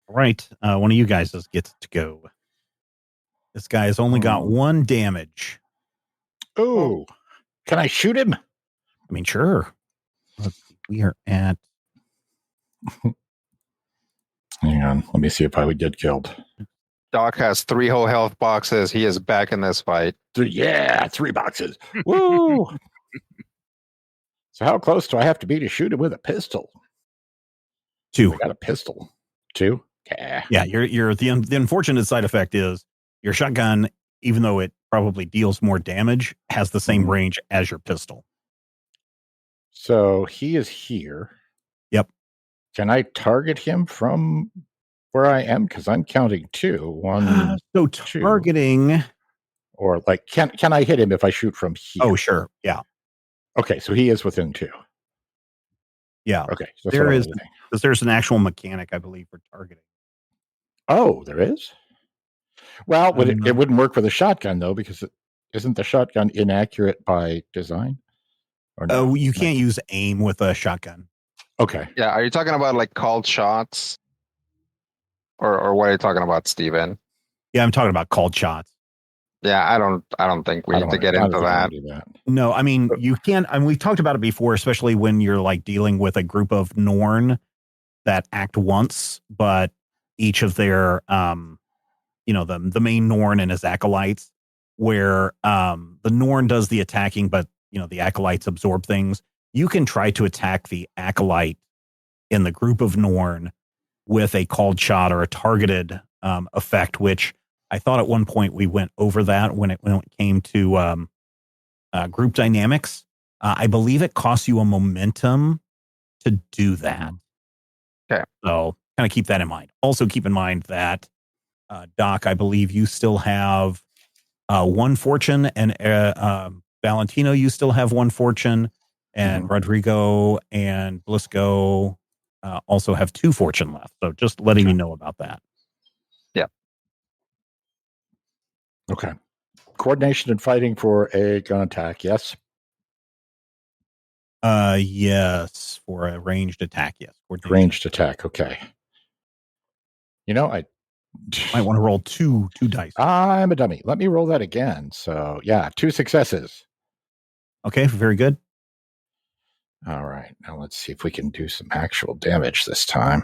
B: All right. One of you guys gets to go. This guy has only got 1 damage.
F: Oh, can I shoot him?
B: I mean, sure. Let's see. We are at.
F: Hang on. Let me see if I would get killed.
D: Doc has 3 whole health boxes. He is back in this fight.
F: 3 boxes. Woo! So how close do I have to be to shoot him with a pistol?
B: 2.
F: I got a pistol. 2? Yeah.
B: Yeah. The unfortunate side effect is your shotgun, even though it probably deals more damage, has the same range as your pistol.
F: So he is here.
B: Yep.
F: Can I target him from where I am? Because I'm counting 2. 1,
B: so
F: 2.
B: Targeting.
F: Or like, can I hit him if I shoot from here?
B: Oh, sure. Yeah.
F: Okay, so he is within 2.
B: Yeah.
F: Okay. So
B: because there's an actual mechanic, I believe, for targeting.
F: Oh, there is? Well, it wouldn't work for the shotgun, though, because isn't the shotgun inaccurate by design? Or no?
B: Oh, you can't use aim with a shotgun.
F: Okay.
D: Yeah, are you talking about like called shots? Or what are you talking about, Steven?
B: Yeah, I'm talking about called shots.
D: Yeah, I don't think we need to get into that.
B: No, I mean, you can't. I mean, we've talked about it before, especially when you're like dealing with a group of Norn that act once, but each of their, the main Norn and his acolytes, where the Norn does the attacking, but, the acolytes absorb things. You can try to attack the acolyte in the group of Norn with a called shot or a targeted effect, which I thought at one point we went over that when it came to group dynamics. I believe it costs you a momentum to do that.
D: Okay.
B: So kind of keep that in mind. Also keep in mind that, Doc, I believe you still have 1 fortune, and Valentino, you still have 1 fortune, and Rodrigo and Blisco also have 2 fortune left. So just letting you know about that.
D: Yeah.
F: Okay. Coordination and fighting for a gun attack, yes?
B: Yes, for a ranged attack, yes.
F: Ranged attack, okay. I
B: might want to roll two dice.
F: I'm a dummy. Let me roll that again. So, yeah, 2 successes.
B: Okay, very good.
F: All right. Now let's see if we can do some actual damage this time.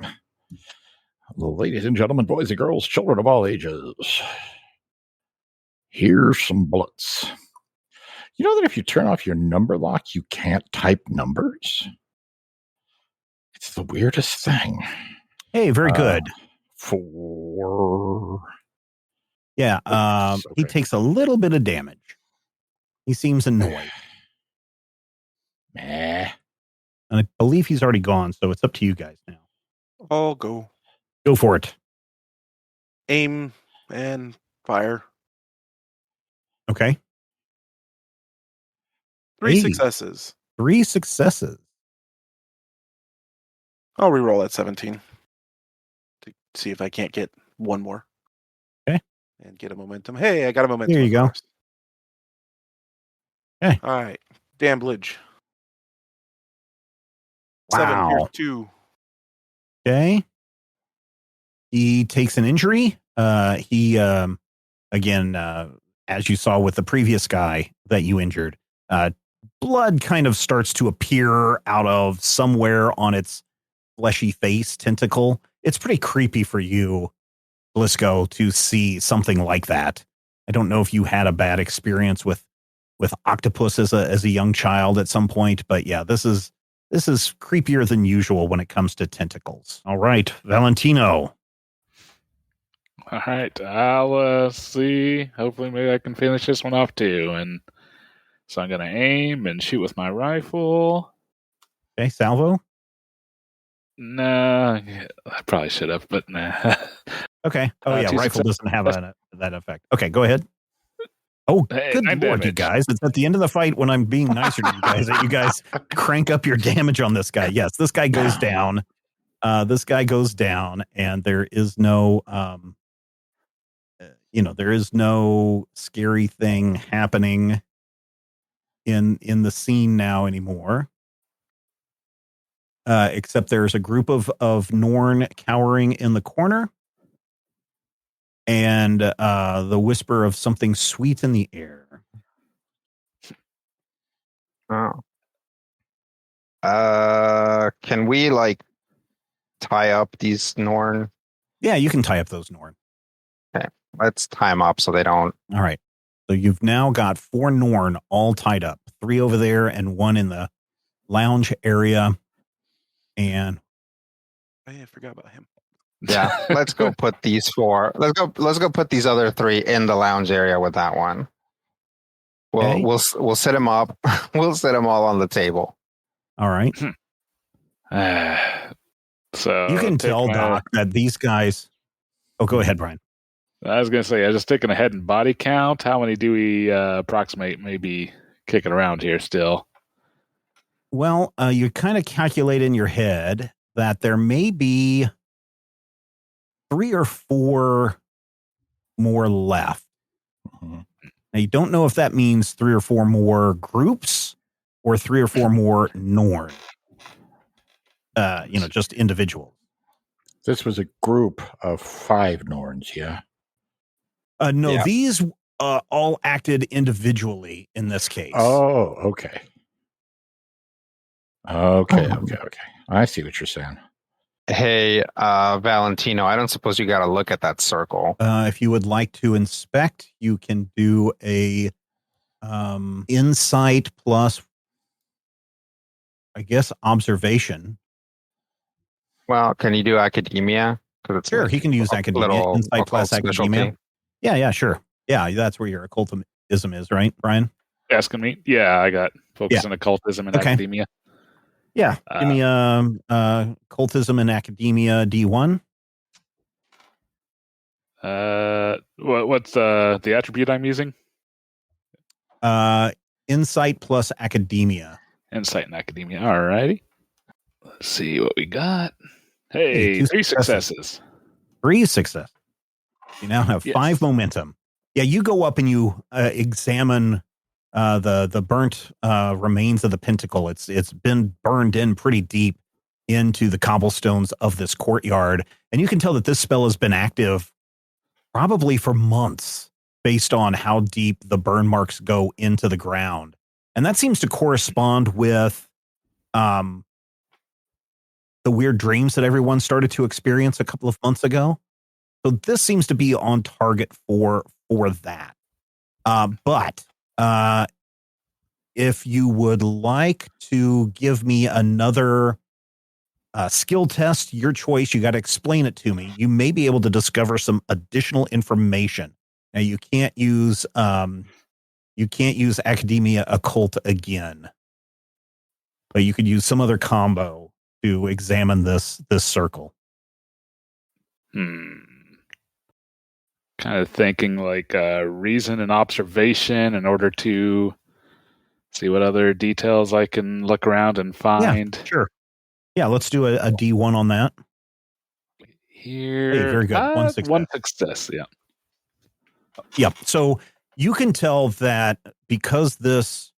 F: Ladies and gentlemen, boys and girls, children of all ages, here's some bullets. You know that if you turn off your number lock, you can't type numbers? It's the weirdest thing.
B: Hey, very good.
F: 4.
B: Yeah,
F: Okay.
B: He takes a little bit of damage. He seems annoyed.
F: Meh.
B: And I believe he's already gone, so it's up to you guys now.
E: I'll go.
B: Go for it.
E: Aim and fire.
B: Okay.
E: 3 successes.
B: 3 successes.
E: I'll reroll at 17 to see if I can't get 1 more.
B: Okay.
E: And get a momentum. Hey, I got a momentum.
B: There you go. Okay.
E: All right. Damblage.
B: Wow.
E: 7 pierce 2.
B: Okay. He takes an injury. He again, as you saw with the previous guy that you injured, blood kind of starts to appear out of somewhere on its fleshy face tentacle. it's pretty creepy for you, Blisco, to see something like that. I don't know if you had a bad experience with octopus as a young child at some point, but yeah, this is creepier than usual when it comes to tentacles. All right, Valentino.
C: All right, I'll see. Hopefully, maybe I can finish this one off too. And so I'm gonna aim and shoot with my rifle.
B: Okay, Salvo.
C: Nah, I probably should have, but nah.
B: Okay. Oh yeah, rifle doesn't have that effect. Okay, go ahead. Oh,
C: hey,
B: good lord,
C: damage.
B: you guys! It's at the end of the fight when I'm being nicer to you guys that you guys crank up your damage on this guy. Yes, this guy goes down. This guy goes down, and there is no, there is no scary thing happening in the scene now anymore. Except there's a group of Norn cowering in the corner, and the whisper of something sweet in the air.
D: Oh. Can we tie up these Norn?
B: Yeah, you can tie up those Norn.
D: Okay, let's tie them up so they don't.
B: All right. So you've now got 4 Norn all tied up, 3 over there and 1 in the lounge area. And
E: I forgot about him.
D: Yeah, let's go put these 4. Let's go put these other 3 in the lounge area with that one. Well,
B: okay.
D: we'll set them up. We'll set them all on the table.
B: All right.
C: So
B: you can tell, Doc, that these guys. Oh, go ahead, Brian.
C: I was going to say, I was just taking a head and body count. How many do we approximate maybe kicking around here still?
B: Well, you kind of calculate in your head that there may be 3 or 4 more left. Mm-hmm. Now, you don't know if that means 3 or 4 more groups or 3 or 4 more Norn. Just individuals.
F: This was a group of 5 Norns, yeah?
B: No, yeah. These all acted individually in this case.
F: Oh, okay. Okay. I see what you're saying.
D: Hey, Valentino, I don't suppose you got to look at that circle.
B: If you would like to inspect, you can do a insight plus, I guess, observation.
D: Well, can you do academia?
B: Sure, he can use academia. Insight plus academia. Yeah, sure. Yeah, that's where your occultism is, right, Brian?
C: Asking me? Yeah, I got focus on occultism and academia.
B: Yeah, give me occultism and academia D1.
C: What's the attribute I'm using?
B: Insight plus academia.
C: Insight and academia. All righty. Let's see what we got. Hey, 3 successes.
B: 3 successes. You now have 5 momentum. Yeah, you go up and you examine the burnt remains of the pentacle. It's been burned in pretty deep into the cobblestones of this courtyard, and you can tell that this spell has been active probably for months based on how deep the burn marks go into the ground. And that seems to correspond with the weird dreams that everyone started to experience a couple of months ago. So this seems to be on target for that. But if you would like to give me another skill test, your choice, you got to explain it to me. You may be able to discover some additional information. Now you can't use academia occult again, but you could use some other combo to examine this circle.
C: Kind of thinking like reason and observation in order to see what other details I can look around and find.
B: Yeah, sure. Yeah, let's do a D1 on that.
C: Here.
B: Hey, very good. 1 success.
C: 1 success, yeah.
B: Yep. So you can tell that because this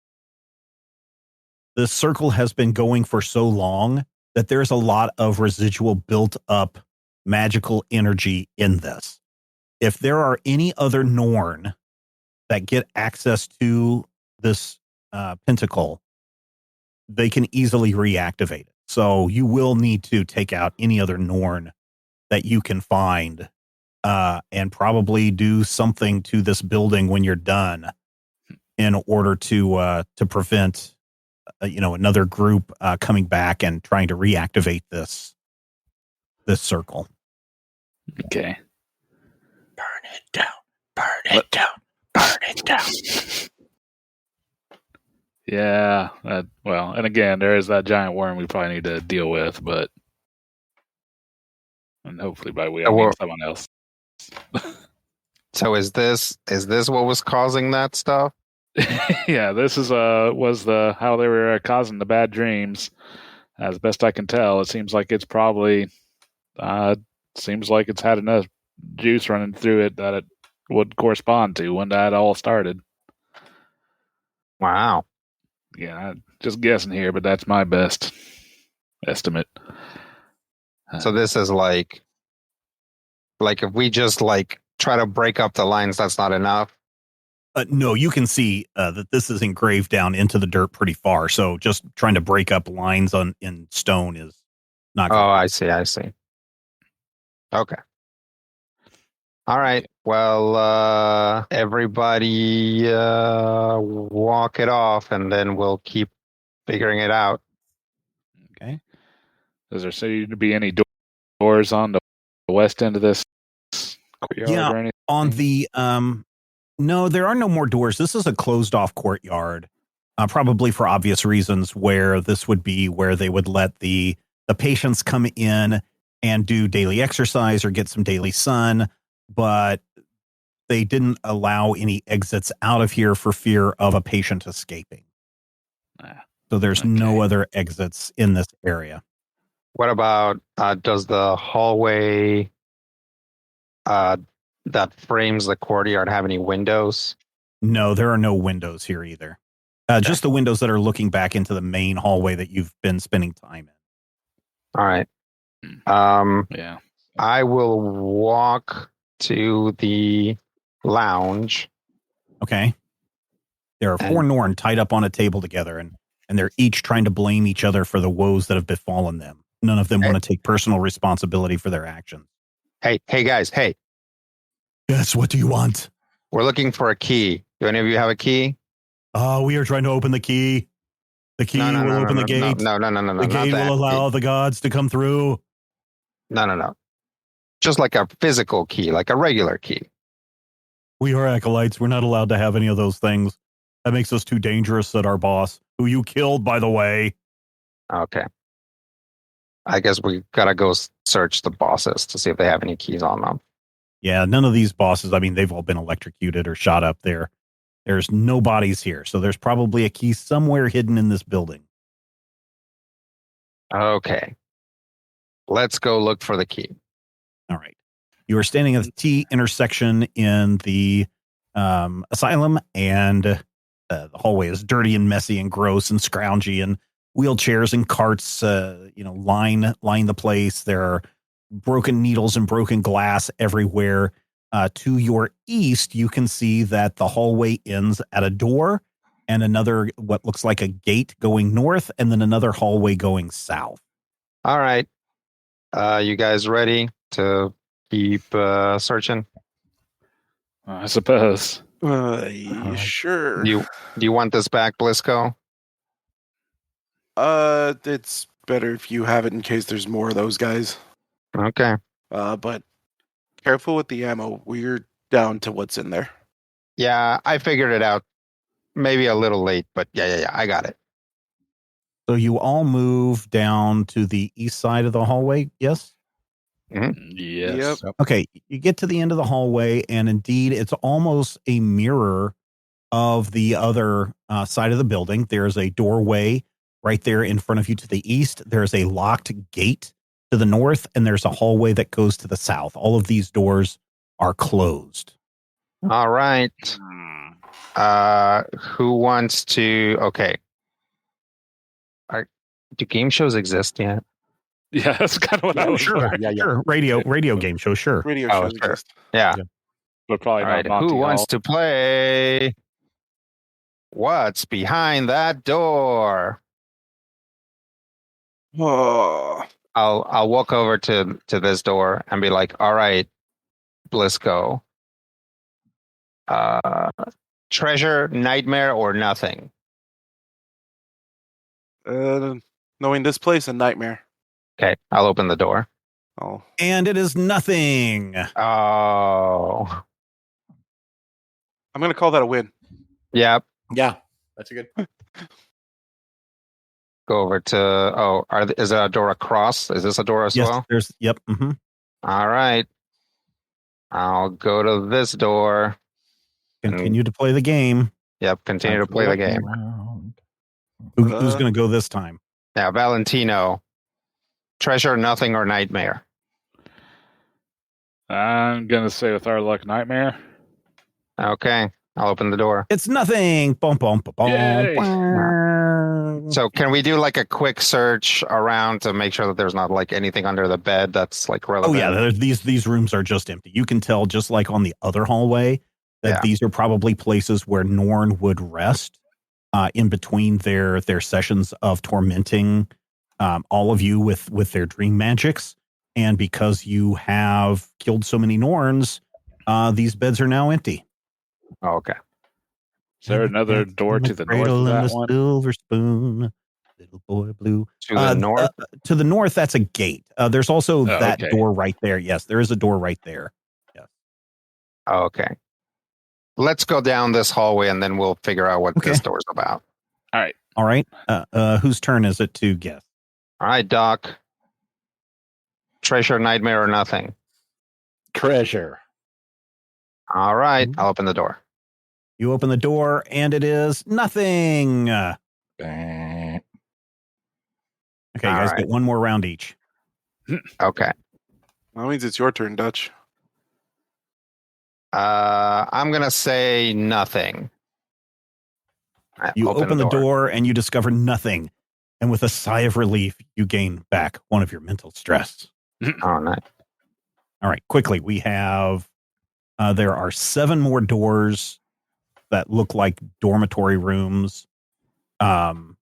B: circle has been going for so long, that there's a lot of residual built up magical energy in this. If there are any other Norn that get access to this pentacle, they can easily reactivate it. So you will need to take out any other Norn that you can find, and probably do something to this building when you're done in order to prevent another group coming back and trying to reactivate this circle.
C: Okay.
F: Burn it down. Burn it down. Burn it down.
C: Yeah. Well, and again, there is that giant worm we probably need to deal with, and hopefully by we I mean someone else.
D: So is this what was causing that stuff?
C: Yeah, this is was the how they were causing the bad dreams. As best I can tell, it seems like it's probably seems like it's had enough juice running through it that it would correspond to when that all started.
D: Wow.
C: Yeah, just guessing here, but that's my best estimate.
D: So this is like if we just try to break up the lines, that's not enough.
B: No, you can see that this is engraved down into the dirt pretty far. So just trying to break up lines in stone is not.
D: Oh, I see. Okay. All right. Well, everybody walk it off, and then we'll keep figuring it out.
C: Okay. Does there seem to be any doors on the west end of this courtyard or anything?
B: On the no, there are no more doors. This is a closed off courtyard, probably for obvious reasons, where this would be where they would let the patients come in and do daily exercise or get some daily sun, but they didn't allow any exits out of here for fear of a patient escaping. So there's no other exits in this area.
D: What about does the hallway that frames the courtyard have any windows?
B: No, there are no windows here either. Just the windows that are looking back into the main hallway that you've been spending time in.
D: All right.
C: Yeah.
D: I will walk to the lounge.
B: Okay. There are 4 Norn tied up on a table together, and they're each trying to blame each other for the woes that have befallen them. None of them want to take personal responsibility for their actions.
D: Hey guys, hey.
B: Yes, what do you want?
D: We're looking for a key. Do any of you have a key?
B: We are trying to open the key. The key will open the gate.
D: No.
B: The gate will allow the gods to come through.
D: No. Just like a physical key, like a regular key.
B: We are acolytes. We're not allowed to have any of those things. That makes us too dangerous, said our boss, who you killed, by the way.
D: Okay. I guess we gotta go search the bosses to see if they have any keys on them.
B: Yeah, none of these bosses, I mean, they've all been electrocuted or shot up there. There's no bodies here, so there's probably a key somewhere hidden in this building.
D: Okay. Let's go look for the key.
B: All right. You are standing at the T intersection in the asylum, and the hallway is dirty and messy and gross and scroungy, and wheelchairs and carts, line the place. There are broken needles and broken glass everywhere. To your east, you can see that the hallway ends at a door and another, what looks like a gate going north, and then another hallway going south.
D: All right. You guys ready to keep searching?
C: I suppose.
E: Sure.
D: Do you want this back, Blisco?
E: It's better if you have it in case there's more of those guys.
D: Okay.
E: But careful with the ammo. We're down to what's in there.
D: Yeah, I figured it out. Maybe a little late, but yeah, I got it.
B: So you all move down to the east side of the hallway, yes?
D: Mm-hmm.
C: Yes.
E: Yep.
B: Okay, you get to the end of the hallway, and indeed, it's almost a mirror of the other side of the building. There's a doorway right there in front of you to the east. There's a locked gate to the north, and there's a hallway that goes to the south. All of these doors are closed.
D: All right. Who wants to? Okay. Do game shows exist yet?
C: Yeah, that's kind of what I was.
B: Sure. Radio game show, sure.
E: Radio
D: Oh,
E: shows
D: sure.
E: exist.
D: Yeah.
C: But probably
D: All
C: not
D: right.
C: Monty
D: Who wants
C: Hall.
D: to play? What's behind that door?
E: Oh,
D: I'll walk over to this door and be like, all right, Blisco. Treasure, nightmare, or nothing?
E: Knowing this place, a nightmare.
D: Okay, I'll open the door.
E: Oh.
B: And it is nothing.
D: Oh.
E: I'm going to call that a win.
D: Yep.
F: Yeah, that's a good.
D: Go over to, is that a door across? Is this a door as well?
B: Yep. Mm-hmm.
D: All right. I'll go to this door.
B: Continue to play the game.
D: Yep, continue to play the game.
B: Who's going to go this time?
D: Now, Valentino. Treasure, nothing, or nightmare?
C: I'm going to say with our luck, nightmare.
D: Okay, I'll open the door.
B: It's nothing. Bum, bum, bum,
D: So can we do like a quick search around to make sure that there's not like anything under the bed that's like relevant?
B: Oh yeah, these rooms are just empty. You can tell just like on the other hallway that these are probably places where Norn would rest in between their sessions of tormenting all of you with their dream magics. And because you have killed so many Norns, these beds are now empty.
D: Oh, okay.
C: Is there another door to the north of that one?
B: Silver spoon, little boy blue.
D: To the north?
B: To the north, that's a gate. There's also that door right there. Yes, there is a door right there. Yes.
D: Oh, okay. Let's go down this hallway and then we'll figure out what this door's about.
C: All
B: right. Whose turn is it to guess?
D: All right, Doc. Treasure, nightmare, or nothing?
F: Treasure.
D: All right. I'll open the door.
B: You open the door, and it is nothing. Okay, you guys get one more round each.
D: Okay.
E: That means it's your turn, Dutch.
D: I'm going to say nothing.
B: You open the door, and you discover nothing. And with a sigh of relief, you gain back one of your mental stress.
D: Oh, nice.
B: All right, quickly. We have, there are 7 more doors that look like dormitory rooms. Let's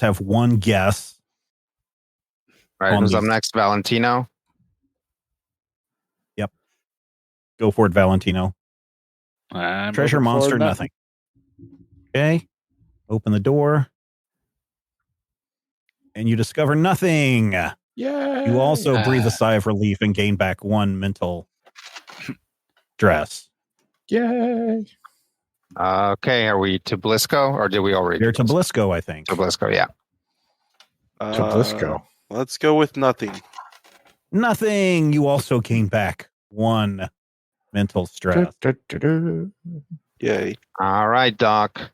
B: have one guess.
D: All right, who's up next? Valentino?
B: Yep. Go for it, Valentino. Treasure, monster, nothing. Okay. Open the door. And you discover nothing.
F: Yeah.
B: You also breathe a sigh of relief and gain back 1 mental stress.
F: Yay.
D: Okay, are we to Blisco or did we already?
B: You're to Blisco, I think.
D: To Blisco, yeah.
F: To Blisco.
E: Let's go with nothing.
B: Nothing. You also gain back 1 mental stress.
E: Yay.
D: All right, Doc.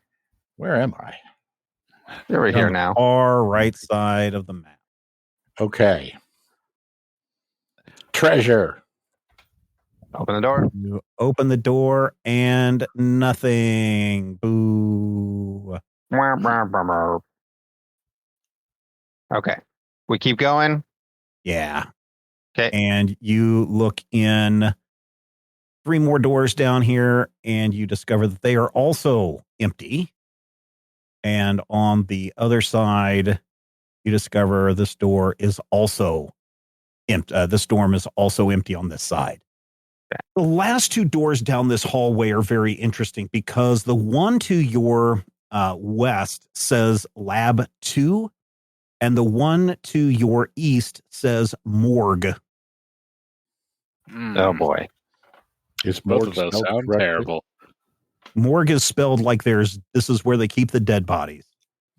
F: Where am I?
D: You're right here now.
B: Far right side of the map.
F: Okay. Treasure.
D: Open the door.
B: You open the door and nothing. Boo.
D: Okay. We keep going?
B: Yeah.
D: Okay.
B: And you look in 3 more doors down here and you discover that they are also empty. And on the other side, you discover this door is also empty. This dorm is also empty on this side. Okay. The last 2 doors down this hallway are very interesting because the one to your west says Lab 2, and the one to your east says Morgue.
D: Oh, boy.
F: Is
C: both of those sound terrible.
B: Morgue is spelled like this is where they keep the dead bodies.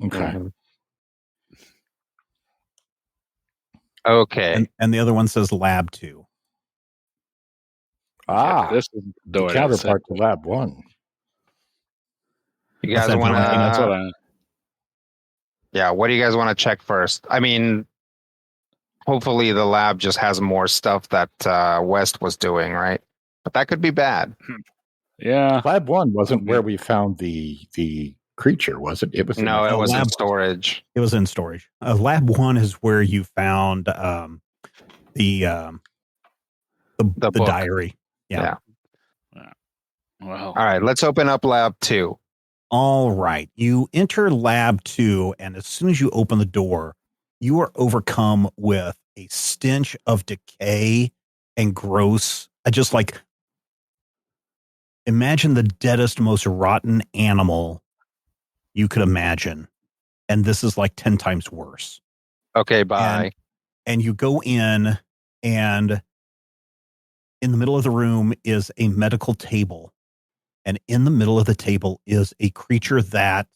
F: Okay.
D: Mm-hmm. Okay.
B: And the other one says Lab 2.
C: This is the
F: counterpart to Lab 1.
D: You guys want to... Yeah, what do you guys want to check first? I mean, hopefully the lab just has more stuff that West was doing, right? But that could be bad.
C: Yeah.
F: Lab 1 wasn't where we found the creature, was it? It was
D: it was in storage.
B: It was in storage. Lab 1 is where you found the diary. Yeah.
C: Well.
D: All right, let's open up Lab 2.
B: All right. You enter Lab 2, and as soon as you open the door, you are overcome with a stench of decay and gross. I just like imagine the deadest, most rotten animal you could imagine. And this is like 10 times worse.
D: Okay, bye.
B: And you go in, and in the middle of the room is a medical table. And in the middle of the table is a creature that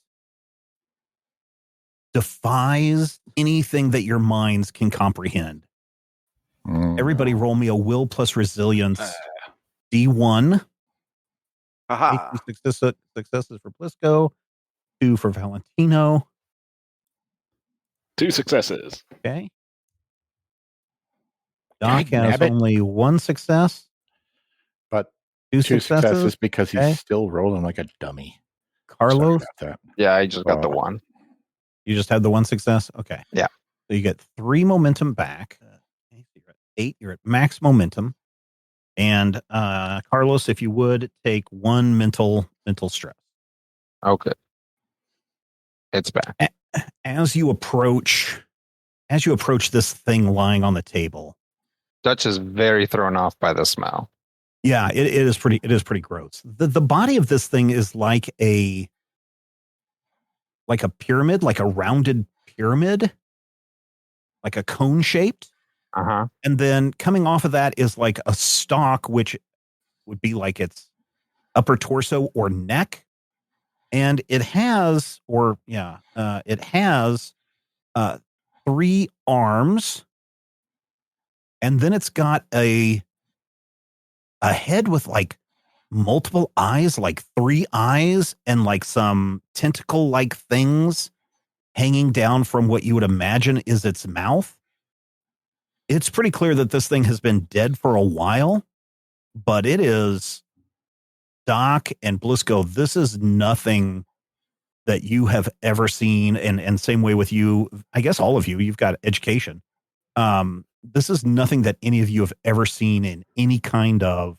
B: defies anything that your minds can comprehend. Everybody roll me a will plus resilience D1.
E: Aha.
B: 2 successes for Blisco, 2 for Valentino.
C: 2 successes.
B: Okay. Doc has only 1 success.
F: But
B: 2
F: 2
B: successes
F: because he's still rolling like a dummy.
B: Carlos?
F: Sorry about that.
D: Yeah, I just got the 1.
B: You just had the 1 success? Okay.
D: Yeah.
B: So you get 3 momentum back. You're at 8. You're at max momentum. And Carlos, if you would, take 1 mental stress.
D: Okay. It's back.
B: As you approach this thing lying on the table,
D: Dutch is very thrown off by the smell.
B: yeah, it is pretty gross. The body of this thing is like a pyramid, like a rounded pyramid, like a cone shaped.
D: Uh-huh.
B: And then coming off of that is like a stalk, which would be like its upper torso or neck. And it has 3 arms. And then it's got a head with like multiple eyes, like 3 eyes, and like some tentacle like things hanging down from what you would imagine is its mouth. It's pretty clear that this thing has been dead for a while, but it is, Doc and Blisco, this is nothing that you have ever seen. And same way with you, I guess all of you've got education. This is nothing that any of you have ever seen in any kind of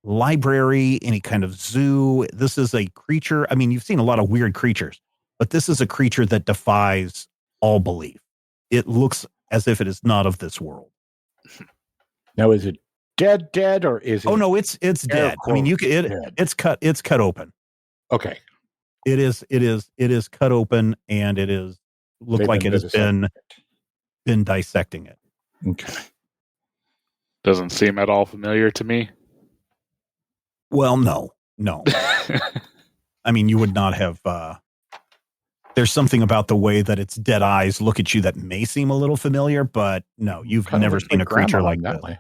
B: library, any kind of zoo. This is a creature. I mean, you've seen a lot of weird creatures, but this is a creature that defies all belief. It looks as if it is not of this world.
F: Now, is it dead, or is it?
B: Oh no, it's dead. I mean, it's cut open.
F: Okay.
B: It is cut open, and it is looked like it has been dissecting it.
F: Okay.
C: Doesn't seem at all familiar to me.
B: Well, no. I mean, you would not have. There's something about the way that its dead eyes look at you that may seem a little familiar, but no, you've never seen a creature like that.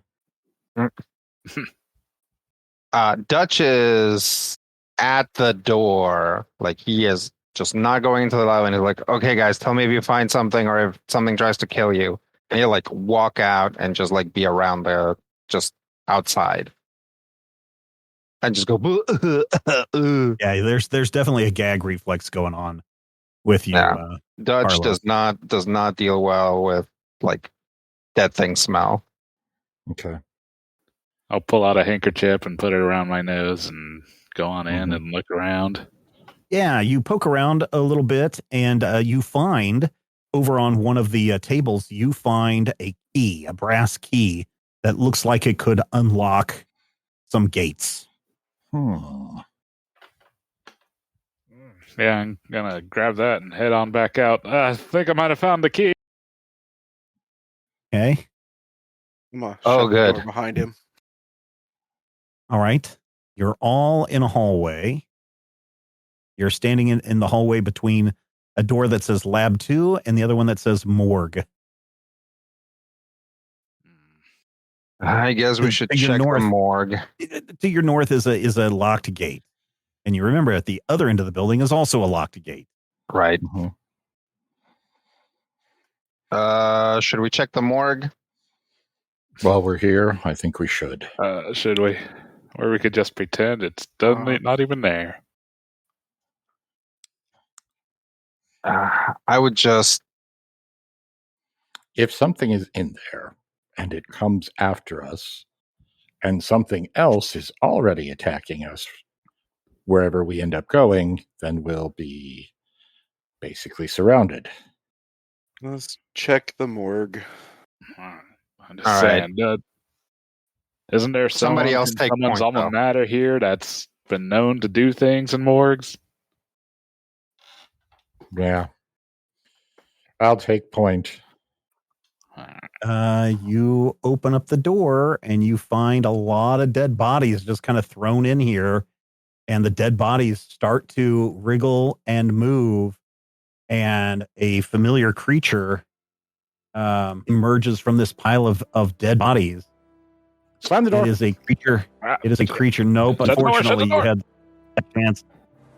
D: Dutch is at the door, like he is just not going into the lab, and he's like, "Okay, guys, tell me if you find something or if something tries to kill you." And he'll like walk out and just like be around there, just outside, and just go.
B: Yeah, there's definitely a gag reflex going on with you.
D: Yeah. Dutch
B: Carlos.
D: does not deal well with like dead thing smell.
F: Okay.
C: I'll pull out a handkerchief and put it around my nose and go on in and look around.
B: Yeah, you poke around a little bit, and you find over on one of the tables, you find a key, a brass key that looks like it could unlock some gates.
C: Yeah, I'm gonna grab that and head on back out. I think I might have found the key.
B: Okay.
E: I'm gonna
D: Oh,
E: shut the
D: good.
E: door behind him.
B: All right. You're all in a hallway. You're standing in the hallway between a door that says Lab 2 and the other one that says Morgue.
D: I guess we should check the morgue.
B: To your north is a locked gate. And you remember at the other end of the building is also a locked gate.
D: Right. Should we check the morgue?
F: While we're here, I think we should.
C: Should we? Or we could just pretend it's not even there.
D: I would just...
F: If something is in there and it comes after us and something else is already attacking us wherever we end up going, then we'll be basically surrounded.
E: Let's check the morgue.
C: I'm just
D: All
C: saying, isn't there
D: Somebody else take
C: someone's
D: point,
C: alma
D: though.
C: mater here that's been known to do things in morgues?
F: Yeah. I'll take point.
B: You open up the door and you find a lot of dead bodies just kind of thrown in here. And the dead bodies start to wriggle and move. And a familiar creature emerges from this pile of dead bodies.
F: Slam the door.
B: It is a creature. It is a creature. Nope. Unfortunately, you had that chance.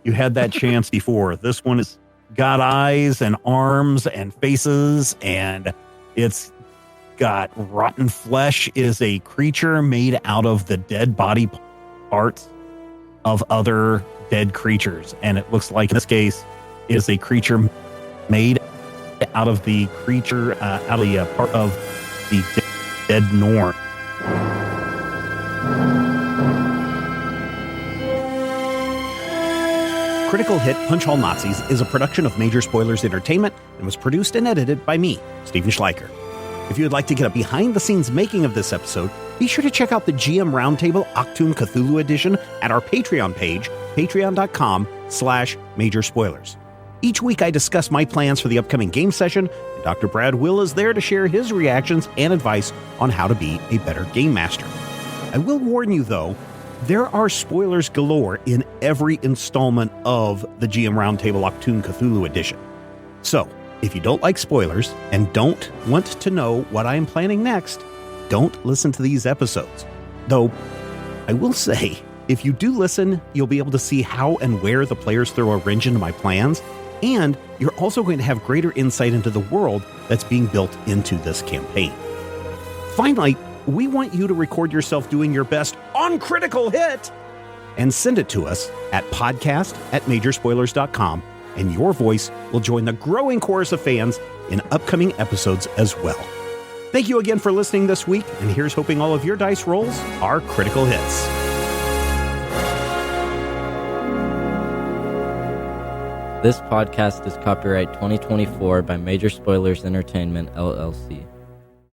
B: You had that chance before. This one has got eyes and arms and faces, and it's got rotten flesh. It is a creature made out of the dead body parts of other dead creatures. And it looks like in this case, it is a creature made out of the creature, out of the part of the dead Norn. Critical Hit Punch All Nazis is a production of Major Spoilers Entertainment and was produced and edited by me, Steven Schleicher. If you would like to get a behind-the-scenes making of this episode, be sure to check out the GM Roundtable Octoon Cthulhu Edition at our Patreon page, patreon.com/Major Spoilers. Each week I discuss my plans for the upcoming game session, and Dr. Brad Will is there to share his reactions and advice on how to be a better game master. I will warn you, though, there are spoilers galore in every installment of the GM Roundtable Octoon Cthulhu Edition. So, if you don't like spoilers and don't want to know what I am planning next, don't listen to these episodes. Though, I will say, if you do listen, you'll be able to see how and where the players throw a wrench into my plans, and you're also going to have greater insight into the world that's being built into this campaign. Finally, we want you to record yourself doing your best on Critical Hit and send it to us at podcast@majorspoilers.com, and your voice will join the growing chorus of fans in upcoming episodes as well. Thank you again for listening this week, and here's hoping all of your dice rolls are critical hits.
G: This podcast is copyright 2024 by Major Spoilers Entertainment, LLC.